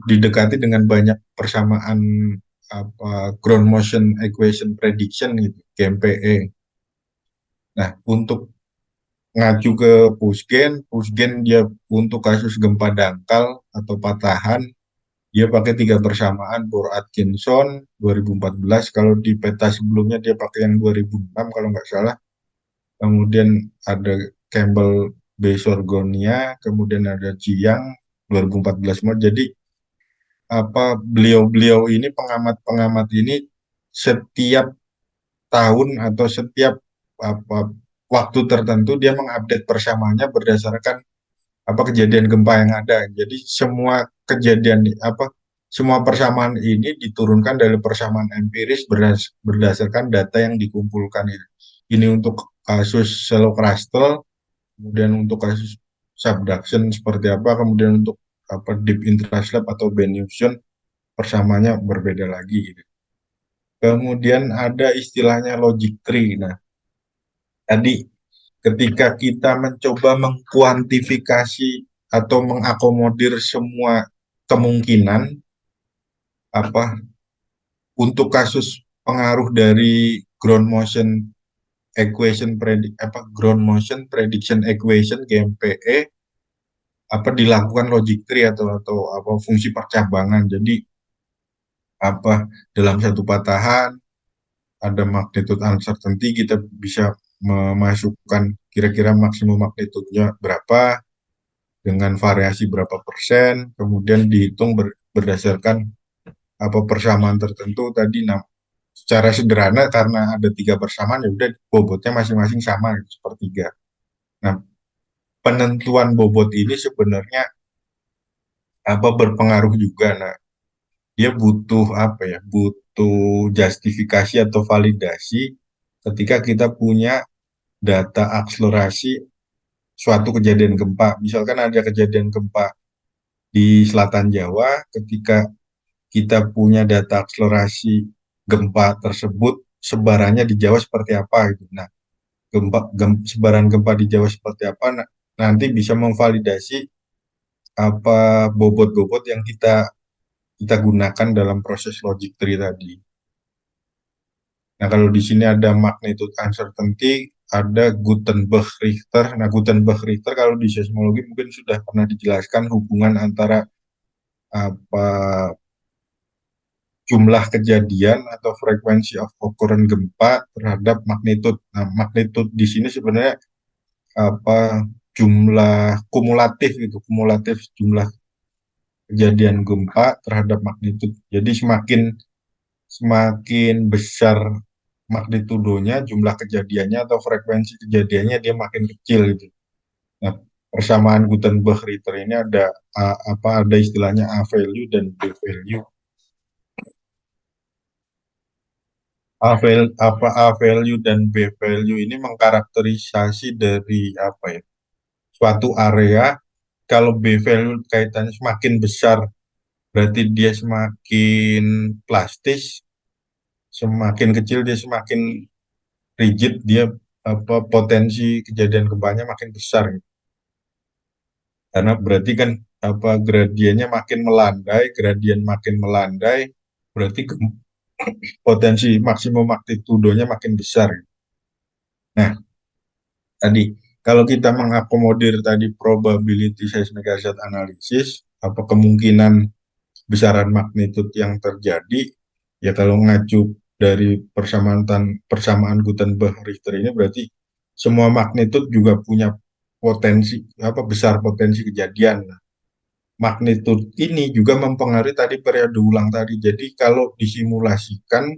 didekati dengan banyak persamaan ground motion equation prediction gitu, GMPE. Nah, untuk ngacu ke Pusgen dia untuk kasus gempa dangkal atau patahan, dia pakai 3 persamaan Bohr-Atkinson 2014. Kalau di peta sebelumnya dia pakai yang 2006 kalau nggak salah. Kemudian ada Campbell Besorgonia, kemudian ada Jiang 2014. Jadi beliau-beliau ini, pengamat-pengamat ini, setiap tahun atau setiap apa waktu tertentu dia mengupdate persamaannya berdasarkan kejadian gempa yang ada. Jadi semua persamaan ini diturunkan dari persamaan empiris berdasarkan data yang dikumpulkan ini. Ini untuk kasus shallow crustal, kemudian untuk kasus subduction seperti apa, kemudian untuk deep intraslab atau Benefusion persamanya berbeda lagi gitu. Kemudian ada istilahnya logic tree. Nah, tadi ketika kita mencoba mengkuantifikasi atau mengakomodir semua kemungkinan untuk kasus pengaruh dari ground motion prediction equation GMPE, dilakukan logic tree atau fungsi percabangan. Jadi dalam satu patahan ada magnitude uncertainty, kita bisa memasukkan kira-kira maksimum magnitudenya berapa dengan variasi berapa persen, kemudian dihitung berdasarkan persamaan tertentu tadi. Nah, secara sederhana karena ada 3 persamaan, ya udah bobotnya masing-masing sama gitu, sepertiga. Nah, penentuan bobot ini sebenarnya berpengaruh juga. Nah, dia butuh butuh justifikasi atau validasi ketika kita punya data akselerasi suatu kejadian gempa. Misalkan ada kejadian gempa di selatan Jawa, ketika kita punya data akselerasi gempa tersebut, sebarannya di Jawa seperti apa gitu. Nah, sebaran gempa di Jawa seperti apa, nanti bisa memvalidasi bobot-bobot yang kita kita gunakan dalam proses logic tree tadi. Nah, kalau di sini ada magnitude uncertainty, ada Gutenberg Richter. Nah, Gutenberg Richter kalau di seismologi mungkin sudah pernah dijelaskan hubungan antara apa jumlah kejadian atau frekuensi of occurrence gempa terhadap magnitude. Nah, magnitude di sini sebenarnya jumlah kumulatif gitu, kumulatif jumlah kejadian gempa terhadap magnitude. Jadi semakin semakin besar magnitudonya, jumlah kejadiannya atau frekuensi kejadiannya dia makin kecil gitu. Nah, persamaan Gutenberg-Richter ini ada istilahnya A value dan B value. A value dan B value ini mengkarakterisasi dari suatu area. Kalau B value kaitannya semakin besar berarti dia semakin plastis, semakin kecil dia semakin rigid, dia potensi kejadian gempanya makin besar gitu. Karena berarti kan gradiennya makin melandai, gradien makin melandai, berarti potensi maksimum magnitudonya makin besar gitu. Nah, tadi kalau kita mengakomodir tadi probability seismic hazard analysis, kemungkinan besaran magnitude yang terjadi, ya kalau ngacu dari persamaan Gutenberg-Richter ini berarti semua magnitude juga punya potensi besar potensi kejadian. Magnitude ini juga mempengaruhi tadi periode ulang tadi. Jadi kalau disimulasikan,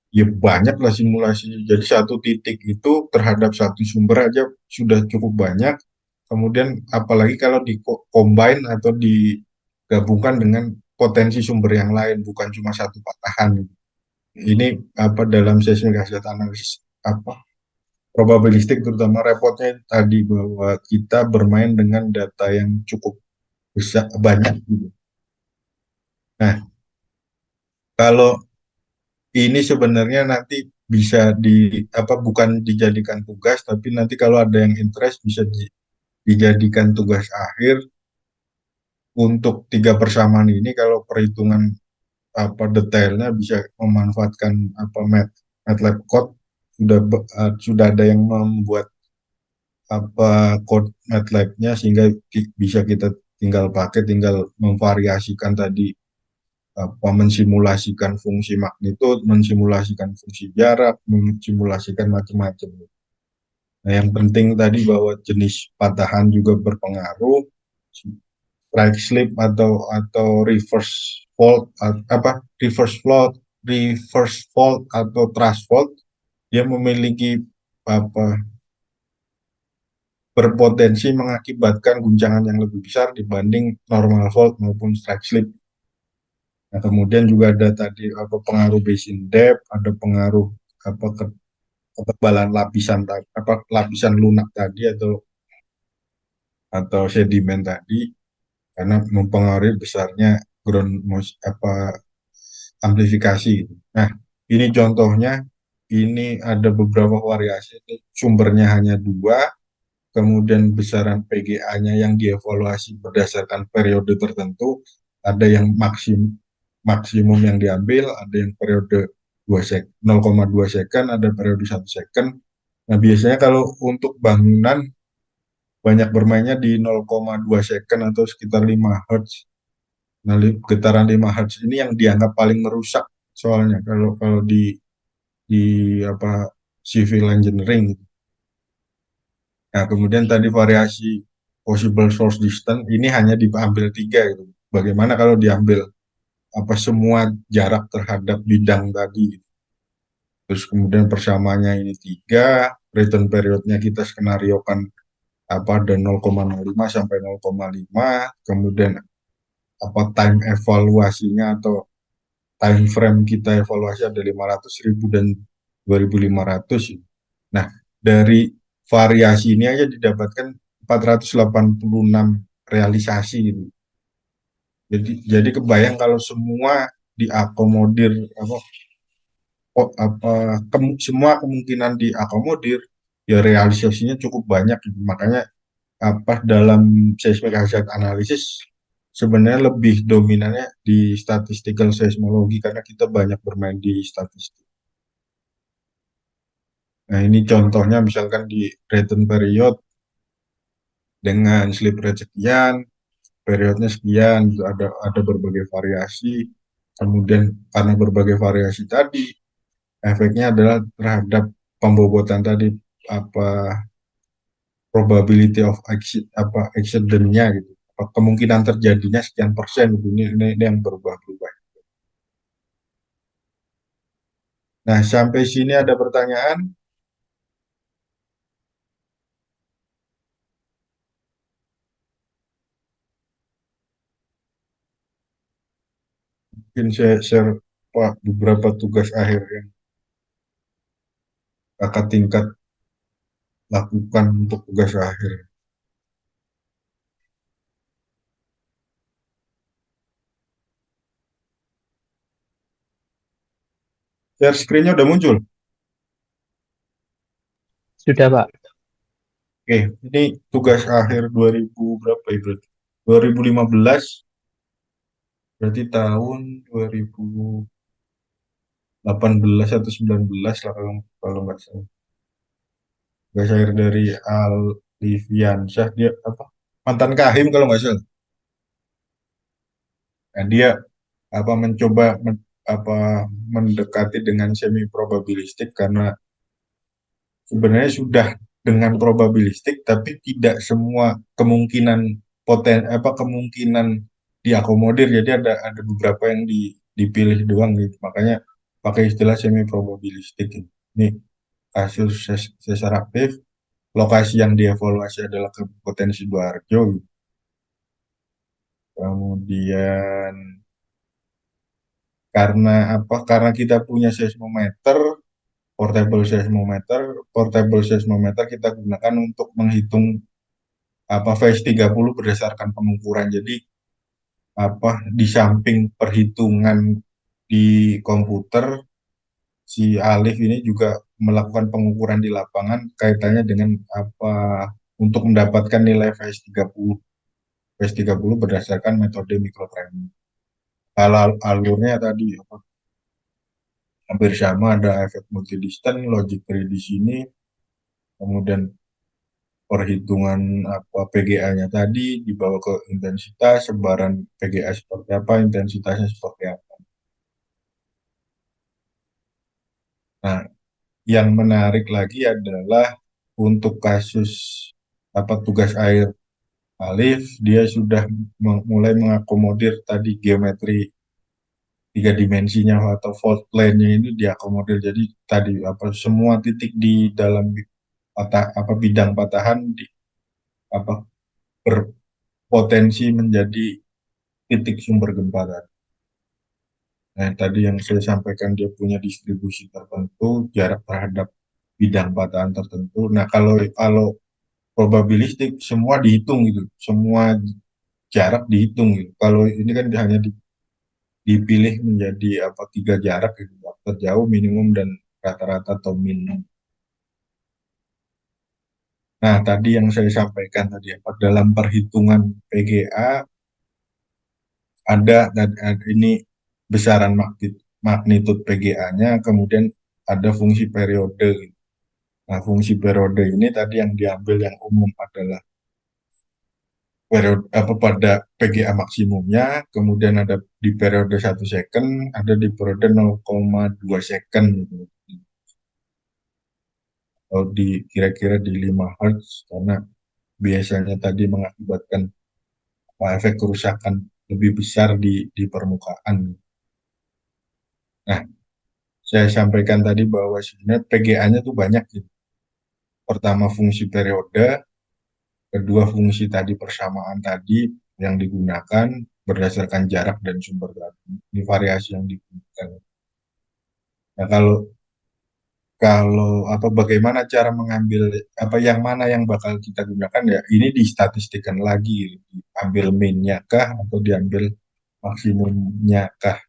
ya banyaklah simulasi. Jadi satu titik itu terhadap satu sumber aja sudah cukup banyak. Kemudian apalagi kalau di-combine atau digabungkan dengan potensi sumber yang lain, bukan cuma satu patahan. Ini dalam seismic hazard analysis probabilistik, terutama repotnya tadi bahwa kita bermain dengan data yang cukup besar, banyak gitu. Nah, kalau ini sebenarnya nanti bisa bukan dijadikan tugas, tapi nanti kalau ada yang interest bisa dijadikan tugas akhir untuk 3 persamaan ini. Kalau perhitungan detailnya bisa memanfaatkan MATLAB code, sudah ada yang membuat code MATLAB-nya sehingga bisa kita tinggal memvariasikan tadi mensimulasikan fungsi magnitude, mensimulasikan fungsi jarak, mensimulasikan macam-macam. Nah, yang penting tadi bahwa jenis patahan juga berpengaruh, strike slip atau reverse fault reverse fault atau thrust fault, dia memiliki berpotensi mengakibatkan guncangan yang lebih besar dibanding normal fault maupun strike slip. Nah, kemudian juga ada tadi pengaruh basin depth, ada pengaruh ketebalan lapisan lunak tadi atau sedimen tadi, karena mempengaruhi besarnya ground amplifikasi. Nah, ini contohnya, ini ada beberapa variasi, sumbernya hanya 2, kemudian besaran PGA-nya yang dievaluasi berdasarkan periode tertentu, ada yang maksimum yang diambil, ada yang periode 0,2 second, ada periode 1 second. Nah, biasanya kalau untuk bangunan banyak bermainnya di 0,2 second atau sekitar 5 Hz. Nah, getaran 5 Hz ini yang dianggap paling merusak soalnya kalau di civil engineering. Nah, kemudian tadi variasi possible source distance ini hanya diambil 3 gitu. Bagaimana kalau diambil semua jarak terhadap bidang tadi? Terus kemudian persamaannya ini 3, return periodnya kita skenariokan ada 0,05 sampai 0,5, kemudian time evaluasinya atau time frame kita evaluasi ada 500.000 dan 2.500. Nah, dari variasi ini aja didapatkan 486 realisasi gitu. Jadi kebayang kalau semua diakomodir semua kemungkinan diakomodir, ya realisasinya cukup banyak gitu. Makanya dalam seismic hazard analysis sebenarnya lebih dominannya di statistical seismology karena kita banyak bermain di statistik. Nah, ini contohnya misalkan di return period dengan slip rate sekian, periodnya sekian, gitu. Ada berbagai variasi. Kemudian karena berbagai variasi tadi, efeknya adalah terhadap pembobotan tadi, apa probability of accident-nya gitu. Kemungkinan terjadinya sekian persen gitu. Ini yang berubah-ubah. Nah, sampai sini ada pertanyaan? Mungkin saya share beberapa tugas akhir yang kakak tingkat lakukan untuk tugas akhir. Share screen-nya udah muncul. Sudah, Pak. Oke, ini tugas akhir 2000 berapa ya berarti? 2015, berarti tahun 2018 atau 19 lah kalau nggak salah. Tugas akhir dari Alfiansyah, dia mantan Kahim kalau nggak salah. Nah, dia mencoba mendekati dengan semi probabilistik karena sebenarnya sudah dengan probabilistik tapi tidak semua kemungkinan diakomodir, jadi ada beberapa yang dipilih doang gitu, makanya pakai istilah semi probabilistik. Ini kasus sesar aktif, lokasi yang dievaluasi adalah Kabupaten Sidoarjo gitu. Kemudian karena kita punya seismometer, portable seismometer kita gunakan untuk menghitung phase 30 berdasarkan pengukuran. Jadi di samping perhitungan di komputer, si Alif ini juga melakukan pengukuran di lapangan kaitannya dengan untuk mendapatkan nilai phase 30. Phase 30 berdasarkan metode microframing. Kalau alurnya tadi hampir sama, ada efek multidistant, logic tree di sini, kemudian perhitungan PGA-nya tadi dibawa ke intensitas, sebaran PGA seperti apa, intensitasnya seperti apa. Nah, yang menarik lagi adalah untuk kasus tugas air Alif, dia sudah mulai mengakomodir tadi geometri tiga dimensinya atau fault plane-nya ini diakomodir. Jadi tadi semua titik di dalam bidang patahan apa berpotensi menjadi titik sumber gempa tadi. Nah, tadi yang saya sampaikan dia punya distribusi tertentu, jarak terhadap bidang patahan tertentu. Nah, kalau probabilistik semua dihitung gitu, semua jarak dihitung gitu. Kalau ini kan hanya dipilih menjadi tiga jarak gitu, terjauh, minimum, dan rata-rata atau min. Nah, tadi yang saya sampaikan tadi dalam perhitungan PGA ada ini besaran magnitud PGA-nya, kemudian ada fungsi periode gitu. Nah, fungsi periode ini tadi yang diambil yang umum adalah periode pada PGA maksimumnya, kemudian ada di periode 1 second, ada di periode 0,2 second gitu. Atau kira-kira di 5 Hz, karena biasanya tadi mengakibatkan efek kerusakan lebih besar di permukaan. Nah, saya sampaikan tadi bahwa sebenarnya PGA-nya tuh banyak gitu. Pertama fungsi periode, kedua fungsi tadi persamaan tadi yang digunakan berdasarkan jarak dan sumber data. Ini variasi yang digunakan. Nah, kalau apa bagaimana cara mengambil apa yang mana yang bakal kita gunakan ya ini distatistikkan lagi, diambil min-nya kah atau diambil maksimumnya kah.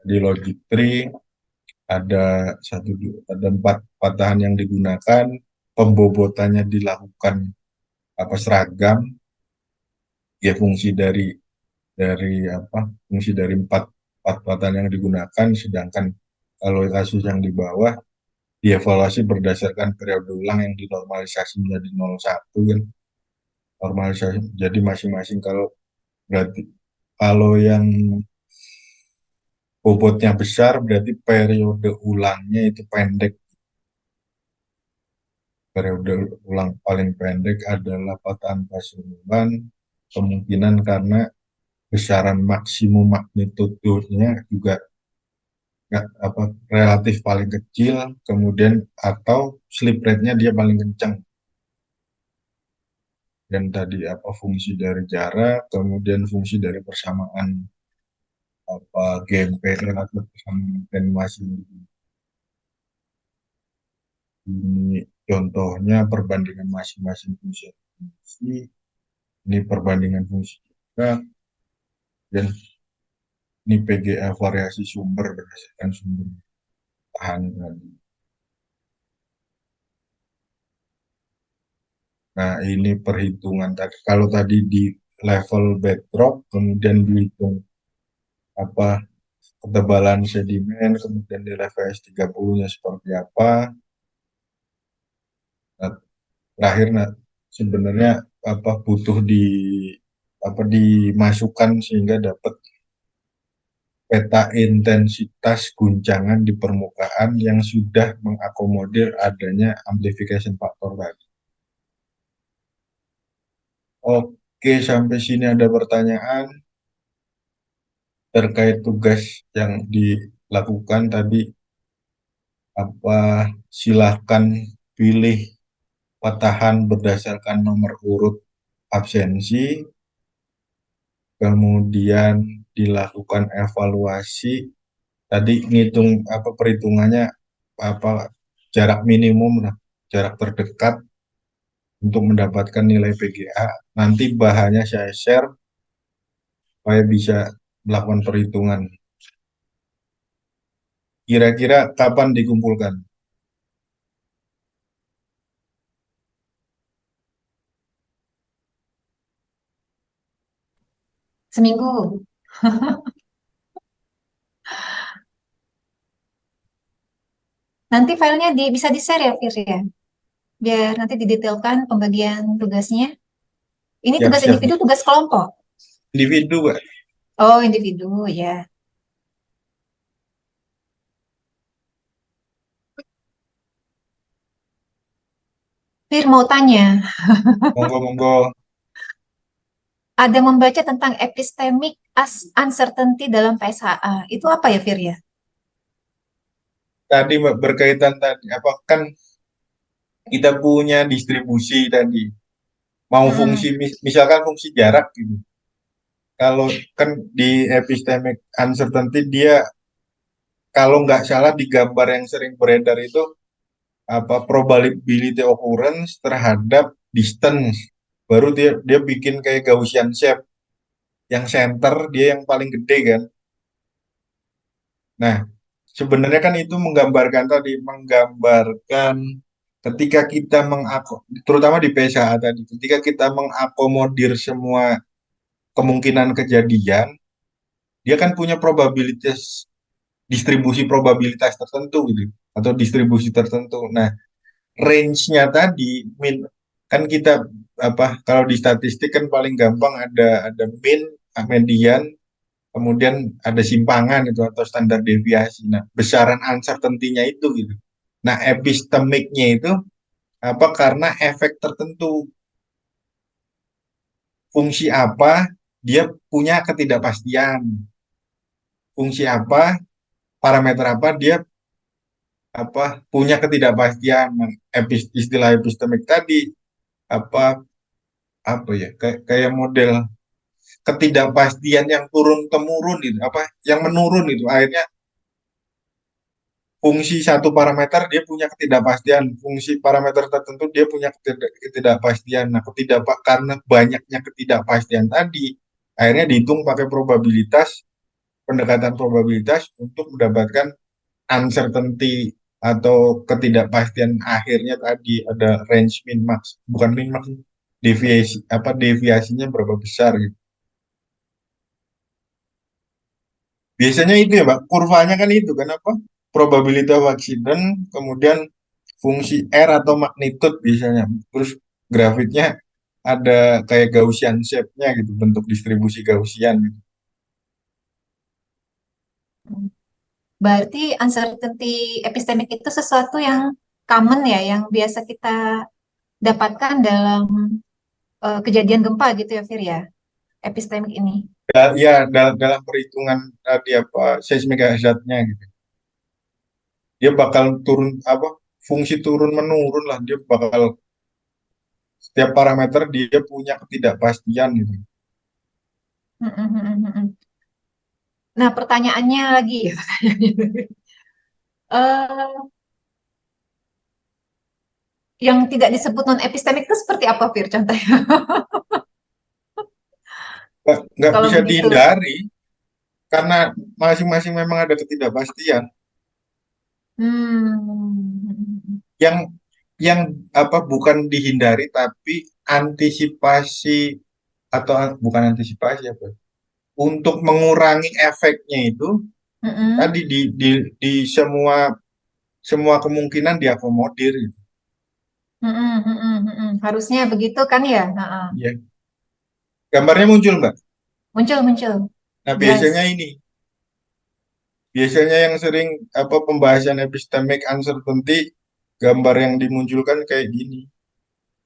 Di logic tree ada ada empat patahan yang digunakan, pembobotannya dilakukan apa seragam, ya fungsi dari empat patahan yang digunakan, sedangkan kalau kasus yang di bawah dievaluasi berdasarkan periode ulang yang dinormalisasi menjadi 0,1 kan, normalisasi jadi masing-masing berarti kalau yang bobotnya besar berarti periode ulangnya itu pendek. Periode ulang paling pendek adalah patahan Pasuruan, kemungkinan karena besaran maksimum magnitudenya juga relatif paling kecil, kemudian atau slip rate-nya dia paling kencang. Dan tadi fungsi dari jarak, kemudian fungsi dari persamaan GMPR atau persamaan atenuasi. Ini contohnya perbandingan masing-masing fungsi. Ini perbandingan fungsi juga, dan ini PGA variasi sumber berdasarkan sumber tahan tadi. Nah, ini perhitungan tadi. Kalau tadi di level bedrock, kemudian dihitung ketebalan sedimen, kemudian di level S30-nya seperti apa. Nah, terakhir sebenarnya butuh dimasukkan sehingga dapat peta intensitas guncangan di permukaan yang sudah mengakomodir adanya amplification factor tadi. Oke, sampai sini ada pertanyaan terkait tugas yang dilakukan tadi. Silahkan pilih patahan berdasarkan nomor urut absensi, kemudian dilakukan evaluasi. Tadi ngitung perhitungannya jarak minimum lah, jarak terdekat untuk mendapatkan nilai PGA. Nanti bahannya saya share supaya bisa melakukan perhitungan. Kira-kira kapan dikumpulkan? Seminggu. Nanti filenya bisa di-share ya, Fir ya? Biar nanti didetailkan pembagian tugasnya. Ini Siap, tugas siap. individu, tugas kelompok? Individu, Pak. Oh, individu, ya. Fir mau tanya, Monggo-monggo. ada membaca tentang epistemic uncertainty dalam PSHA. Itu apa ya, Fir ya? Tadi berkaitan tadi, kan kita punya distribusi tadi. Mau fungsi, misalkan fungsi jarak gitu. Kalau kan di epistemic uncertainty dia kalau nggak salah di gambar yang sering beredar itu probability occurrence terhadap distance. Baru dia bikin kayak Gaussian shape. Yang center dia yang paling gede kan. Nah, sebenarnya kan itu menggambarkan ketika kita terutama di PSHA tadi, ketika kita mengakomodir semua kemungkinan kejadian, dia kan punya probabilitas distribusi probabilitas tertentu gitu atau distribusi tertentu. Nah, range-nya tadi kan kita kalau di statistik kan paling gampang ada min, median, kemudian ada simpangan itu atau standar deviasi. Nah, besaran uncertainty-nya itu gitu. Nah, epistemiknya itu karena efek tertentu. Fungsi apa dia punya ketidakpastian. Fungsi apa, parameter apa dia punya ketidakpastian. Istilah epistemik tadi apa apa ya, kayak model ketidakpastian yang turun temurun itu, apa yang menurun itu, akhirnya fungsi satu parameter dia punya ketidakpastian, fungsi parameter tertentu dia punya ketidakpastian. Nah, karena banyaknya ketidakpastian tadi, akhirnya dihitung pakai probabilitas, pendekatan probabilitas untuk mendapatkan uncertainty atau ketidakpastian akhirnya tadi ada range min max, bukan min max, deviasinya berapa besar gitu. Biasanya itu ya, Pak. Kurvanya kan itu kan apa? Probability of accident, kemudian fungsi R atau magnitude biasanya. Terus grafiknya ada kayak Gaussian shape-nya gitu, bentuk distribusi Gaussian gitu. Berarti uncertainty epistemik itu sesuatu yang common ya, yang biasa kita dapatkan dalam kejadian gempa gitu ya, Fir ya, epistemik ini. Ya, dalam perhitungan tadi apa seismik hazard-nya gitu. Dia bakal turun apa? Fungsi turun menurun lah, dia bakal setiap parameter dia punya ketidakpastian gitu. Mm, mm, mm, mm, mm. Nah, pertanyaannya lagi ya. Eh, yang tidak disebut non epistemik itu seperti apa, Fir? Contohnya, Nggak kalau bisa begitu. dihindari karena masing-masing memang ada ketidakpastian. Hmm. Yang apa bukan dihindari tapi antisipasi atau bukan antisipasi apa? Untuk mengurangi efeknya itu Mm-mm. tadi di semua semua kemungkinan diakomodir gitu. Mm-mm, mm-mm, mm-mm. Harusnya begitu kan ya? Heeh. Ya. Gambarnya muncul, Mbak. Muncul, muncul. Nah, biasanya Jelas. ini, biasanya yang sering apa pembahasan epistemic uncertainty, gambar yang dimunculkan kayak gini.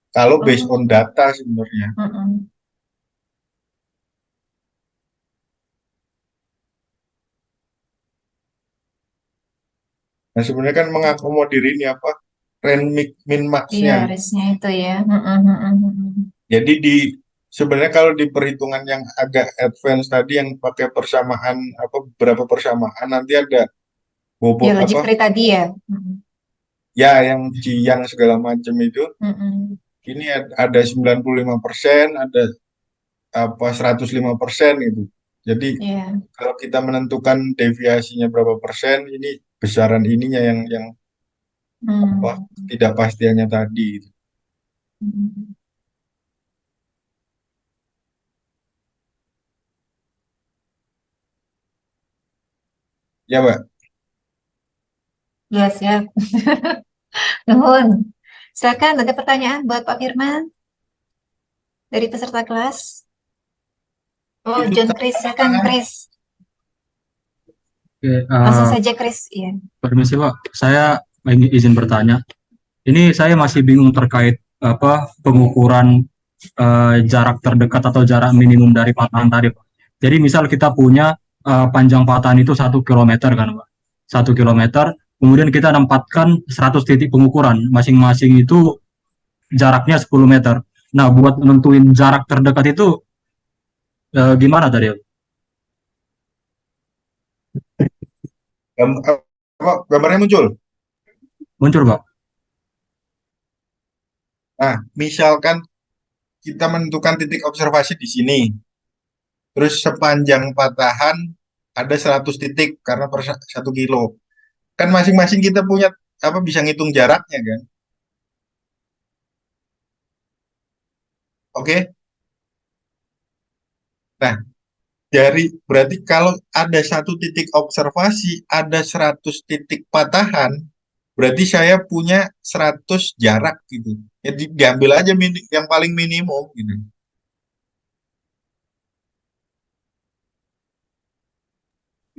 Kalau based on Oh, data sebenarnya. mm-mm. Nah, sebenarnya kan mengakomodir ini apa? Range min Iya, max-nya. harusnya itu ya. Mm-mm, mm-mm, mm-mm. Jadi sebenarnya kalau di perhitungan yang agak advance tadi yang pakai persamaan apa beberapa persamaan nanti ada Ya, bobot logic apa tree tadi ya. Mm-mm, ya yang yang segala macam itu mm-mm. ini ada 95%, ada apa 105% gitu. Jadi Iya. kalau kita menentukan deviasinya berapa persen ini besaran ininya yang apa Hmm. ketidakpastiannya tadi gitu. Mm. Ya, Mbak. Ya, siap. Nuhun. Silakan, ada pertanyaan buat Pak Firman dari peserta kelas? Oh, Itu John Chris, silakan tangan. Chris. Oke, Langsung saja Chris, iya. permisi Pak, saya ingin izin bertanya. Ini saya masih bingung terkait apa pengukuran jarak terdekat atau jarak minimum dari patahan tadi, Pak. Jadi misal kita punya panjang patahan itu 1 kilometer kan, Pak. 1 kilometer, kemudian kita tempatkan 100 titik pengukuran, masing-masing itu jaraknya 10 meter. Nah, buat menentuin jarak terdekat itu gimana tadi, Pak? Apa, gambarnya muncul. Muncul, Pak. Nah, misalkan kita menentukan titik observasi di sini. Terus sepanjang patahan ada 100 titik karena per 1 kilo. Kan masing-masing kita punya apa bisa ngitung jaraknya kan. Oke. Nah, berarti kalau ada satu titik observasi, ada 100 titik patahan, berarti saya punya 100 jarak gitu. Jadi diambil aja yang paling minimum gitu.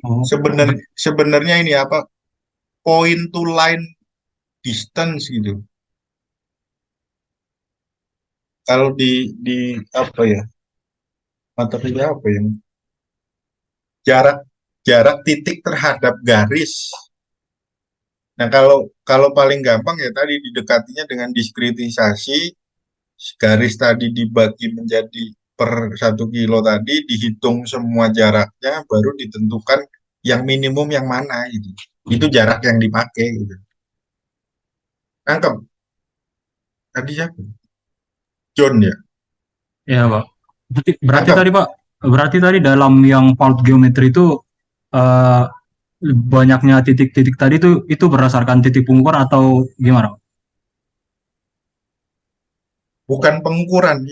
Oh, Sebenarnya ini apa point to line distance gitu. Kalau di apa ya? Mata kuliah apa yang jarak jarak titik terhadap garis. Nah, kalau kalau paling gampang ya tadi didekatinya dengan diskritisasi garis tadi dibagi menjadi per 1 kilo tadi, dihitung semua jaraknya, baru ditentukan yang minimum yang mana gitu. Itu jarak yang dipakai gitu. Nangkep? Tadi siapa? John ya? Ya, Pak. Berarti Nangkep? tadi, Pak, berarti tadi dalam yang fault geometry itu eh, banyaknya titik-titik tadi itu berdasarkan titik pengukur atau gimana, Pak? Bukan pengukuran.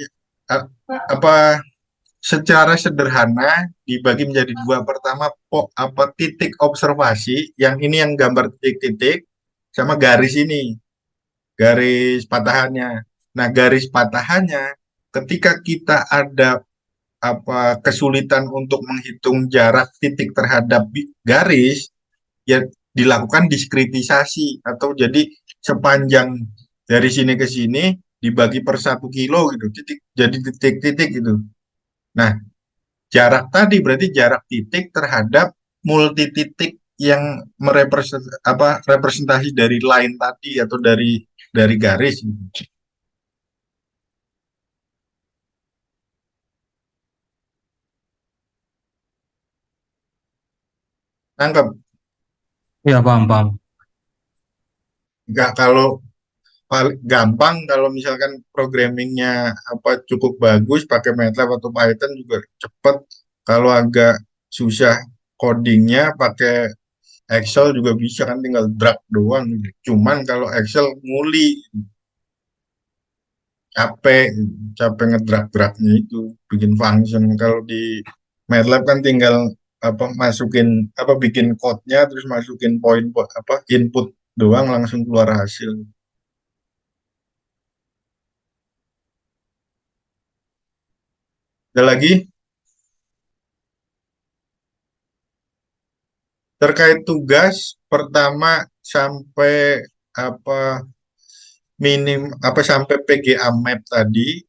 Apa secara sederhana dibagi menjadi dua. Pertama, titik observasi, yang ini yang gambar titik-titik, sama garis ini, garis patahannya. Nah, garis patahannya, ketika kita ada kesulitan untuk menghitung jarak titik terhadap garis, ya dilakukan diskritisasi, atau jadi sepanjang dari sini ke sini dibagi per 1 kilo gitu, titik jadi titik-titik gitu. Nah, jarak tadi berarti jarak titik terhadap multi titik yang representasi dari line tadi atau dari garis gitu. Nangkep? Ya, paham, paham. Nggak, kalau paling gampang kalau misalkan programmingnya cukup bagus pakai MATLAB atau Python juga cepet. Kalau agak susah codingnya pakai Excel juga bisa, kan tinggal drag doang. Cuman kalau Excel nguli, capek capek ngedrag-dragnya itu bikin function. Kalau di MATLAB kan tinggal masukin bikin code-nya, terus masukin poin input doang, langsung keluar hasil. Ada lagi terkait tugas pertama sampai apa sampai PGA map tadi.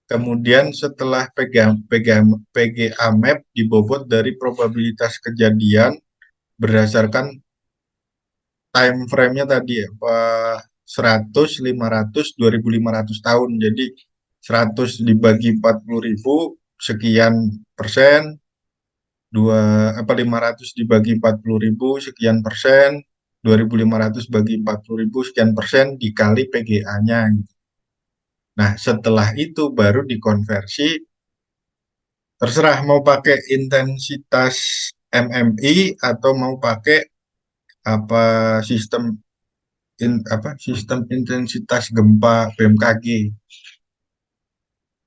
Kemudian setelah PGA map dibobot dari probabilitas kejadian berdasarkan time frame-nya tadi ya, 100, 500, 2.500 tahun. Jadi 100 dibagi 40.000 sekian persen, 500 dibagi 40.000 sekian persen, 2.500 bagi 40.000 sekian persen dikali PGA-nya. Nah, setelah itu baru dikonversi. Terserah mau pakai intensitas MMI atau mau pakai apa sistem sistem intensitas gempa BMKG.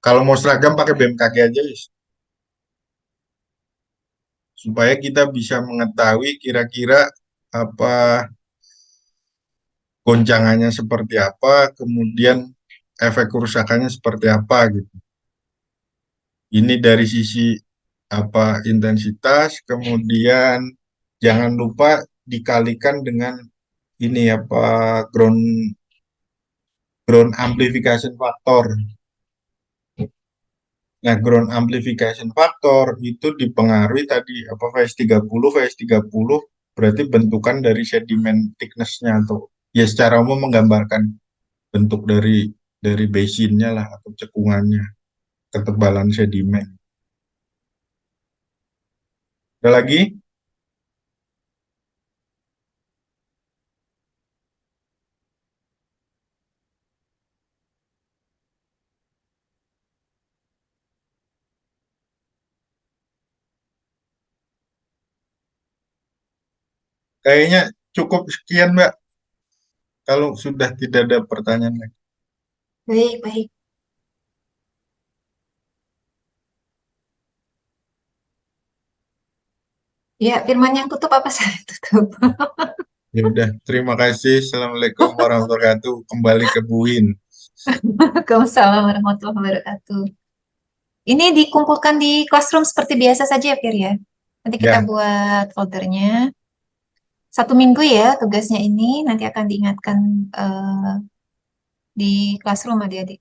Kalau mau seragam pakai BMKG aja, Is. Supaya kita bisa mengetahui kira-kira apa goncangannya seperti apa, kemudian efek kerusakannya seperti apa gitu. Ini dari sisi intensitas, kemudian jangan lupa dikalikan dengan ini ground ground amplification factor. Nah, ground amplification factor itu dipengaruhi tadi VS30, VS30 berarti bentukan dari sedimen thickness-nya, atau ya secara umum menggambarkan bentuk dari basinnya lah, atau cekungannya, ketebalan sedimen. Ada lagi? Kayaknya cukup sekian, Mbak. Kalau sudah tidak ada pertanyaan lagi. Baik, baik. Ya, Firman yang tutup apa saya tutup? Ya udah, terima kasih. Assalamualaikum warahmatullahi wabarakatuh. Kembali ke Buin. Waalaikumsalam warahmatullahi wabarakatuh. Ini dikumpulkan di Classroom seperti biasa saja ya, Fir ya. Nanti kita Ya, buat foldernya. 1 minggu ya tugasnya ini. Nanti akan diingatkan di Classroom adik-adik.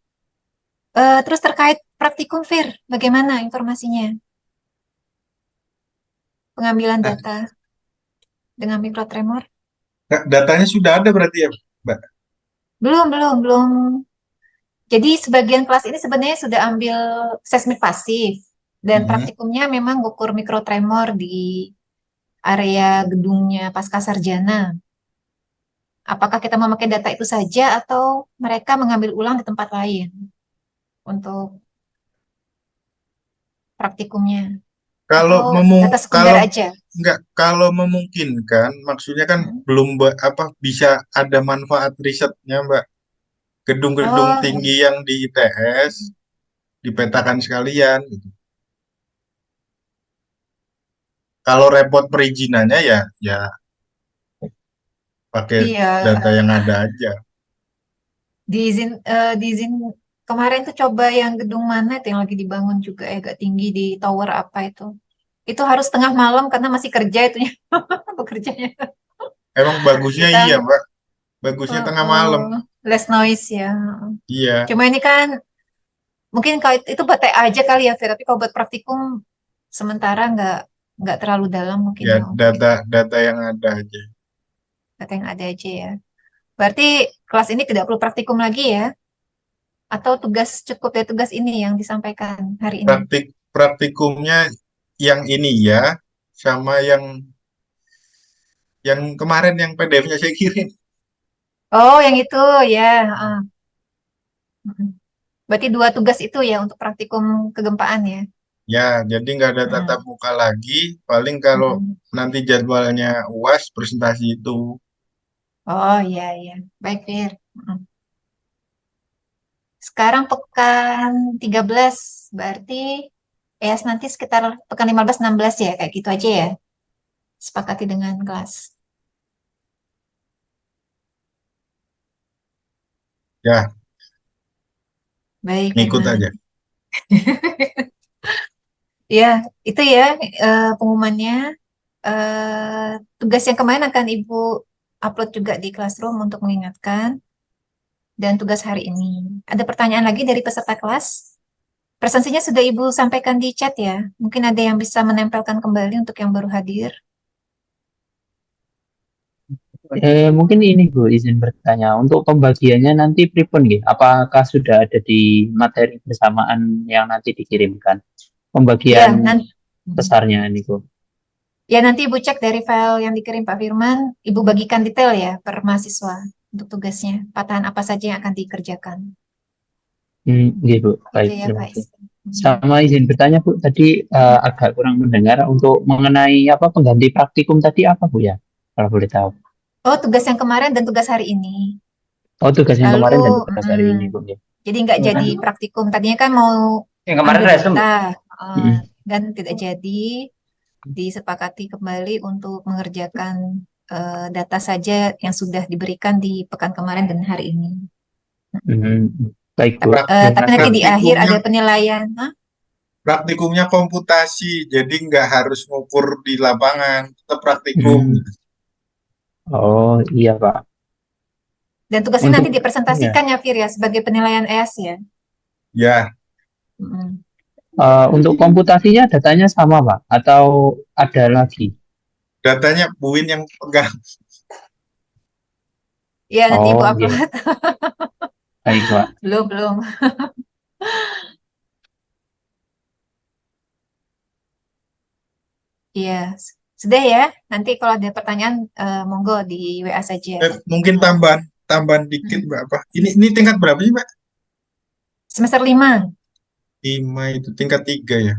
Terus terkait praktikum, Fir, bagaimana informasinya? Pengambilan nah, data dengan mikrotremor? datanya sudah ada berarti ya, Mbak? Belum, belum, belum. Jadi sebagian kelas ini sebenarnya sudah ambil seismik pasif dan Mhm. praktikumnya memang ngukur mikrotremor di area gedungnya pasca sarjana. Apakah kita memakai data itu saja atau mereka mengambil ulang di tempat lain untuk praktikumnya Kalau atau memung data sekunder kalau aja? enggak, kalau memungkinkan, maksudnya kan Hmm. belum apa bisa ada manfaat risetnya, Mbak. Gedung-gedung Oh, tinggi yang di ITS dipetakan sekalian gitu. Kalau repot perizinannya ya ya pakai iya, data yang ada aja. diizin kemarin tuh coba yang gedung mana itu yang lagi dibangun juga agak tinggi di tower apa itu. Itu harus tengah malam karena masih kerja itunya bekerjanya. Emang bagusnya Kita iya, Mbak. Bagusnya tengah malam. less noise ya. Iya, Cuma ini kan mungkin kalau itu buat TA aja kali ya, Fir. Tapi kalau buat praktikum sementara nggak terlalu dalam mungkin ya ya untuk data yang ada aja. data yang ada aja ya. Berarti kelas ini tidak perlu praktikum lagi ya? Atau tugas cukup ya tugas ini yang disampaikan hari ini? Praktikumnya yang ini ya, sama yang kemarin yang PDF-nya saya kirim. Oh, yang itu ya. ah. Mm-mm. Berarti dua tugas itu ya untuk praktikum kegempaan ya. Ya, jadi nggak ada tatap Mm. muka lagi. Paling kalau Mm-mm. nanti jadwalnya UAS presentasi itu. Oh iya iya. Baik, Fir. Mm. Sekarang pekan 13 berarti ya nanti sekitar pekan 15-16 ya, kayak gitu aja ya. Sepakati dengan kelas. Ya, Baik, ngikut Firman. aja. Ya, itu ya pengumumannya. Tugas yang kemarin akan Ibu upload juga di Classroom untuk mengingatkan. Dan tugas hari ini. Ada pertanyaan lagi dari peserta kelas? Presensinya sudah Ibu sampaikan di chat ya. Mungkin ada yang bisa menempelkan kembali untuk yang baru hadir. Mungkin ini Bu, izin bertanya. Untuk pembagiannya nanti pripun nggih? Apakah sudah ada di materi bersamaan yang nanti dikirimkan? Ya, Pembagian nanti. besarnya ini Bu. Ya, nanti Ibu cek dari file yang dikirim Pak Firman, Ibu bagikan detail ya per mahasiswa untuk tugasnya. Patahan apa saja yang akan dikerjakan. Nggih Bu. Itu Baik, ya, terima Pak. kasih. Hmm. Sama izin bertanya Bu, tadi agak kurang mendengar untuk mengenai apa pengganti praktikum tadi apa Bu ya? Kalau boleh tahu. Oh, tugas yang kemarin dan tugas hari ini. Oh, tugas yang Lalu, kemarin dan tugas hari mm, ini Bu. Ya. jadi nggak jadi praktikum. Tadinya kan mau Yang kemarin ambil resume. data, eh, Mm-mm. dan tidak jadi. Disepakati kembali untuk mengerjakan data saja yang sudah diberikan di pekan kemarin dan hari ini. Baik Bu, Prak- terima Tapi nanti kasih. di akhir praktikumnya ada penilaian. Hah? praktikumnya komputasi, jadi nggak harus ngukur di lapangan, tetap praktikum. Hmm. Oh iya Pak. Dan tugas ini nanti Untuk ya, dipresentasikan ya, Fir, ya, sebagai penilaian ES ya. Ya, Mm. untuk komputasinya datanya sama Pak atau ada lagi? datanya Buin yang pegang. Ya, nanti Ibu Oh iya, upload. baik Pak. Belum, belum. Iya, sudah ya. Nanti kalau ada pertanyaan, monggo di WA saja. Mungkin tambahan dikit Mm. Mbak apa? Ini tingkat berapa sih Mbak? Semester 5, 5 itu tingkat 3 ya.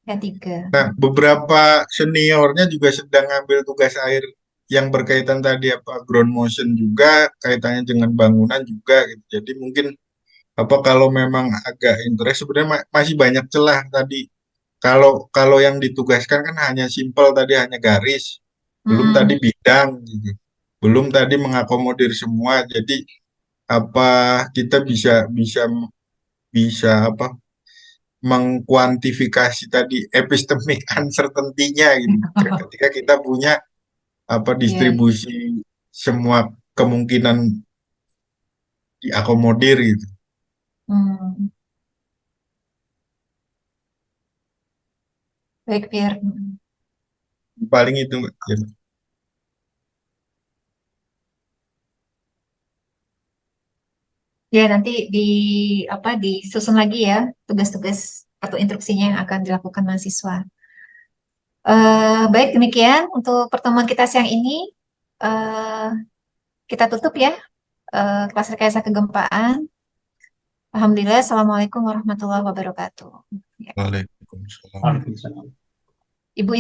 ya 3. Nah, beberapa seniornya juga sedang ngambil tugas air yang berkaitan tadi apa ground motion juga kaitannya dengan bangunan juga gitu. Jadi mungkin apa kalau memang agak interest sebenarnya masih banyak celah tadi. Kalau kalau yang ditugaskan kan hanya simpel tadi hanya garis, belum tadi Mm. bidang gitu. Belum tadi mengakomodir semua. Jadi apa kita bisa bisa bisa apa mengkuantifikasi tadi epistemic uncertainty-nya gitu. Ketika kita punya apa Iya, iya. distribusi semua kemungkinan diakomodir gitu. Hmm. Baik, Fir. Mm. Paling itu ya. Ya, nanti disusun lagi ya tugas-tugas atau instruksinya yang akan dilakukan mahasiswa. Baik, demikian untuk pertemuan kita siang ini. Eh, kita tutup ya kelas rekayasa kegempaan. Alhamdulillah, Assalamualaikum warahmatullahi wabarakatuh. Ya. Waalaikumsalam. Waalaikumsalam. Ibu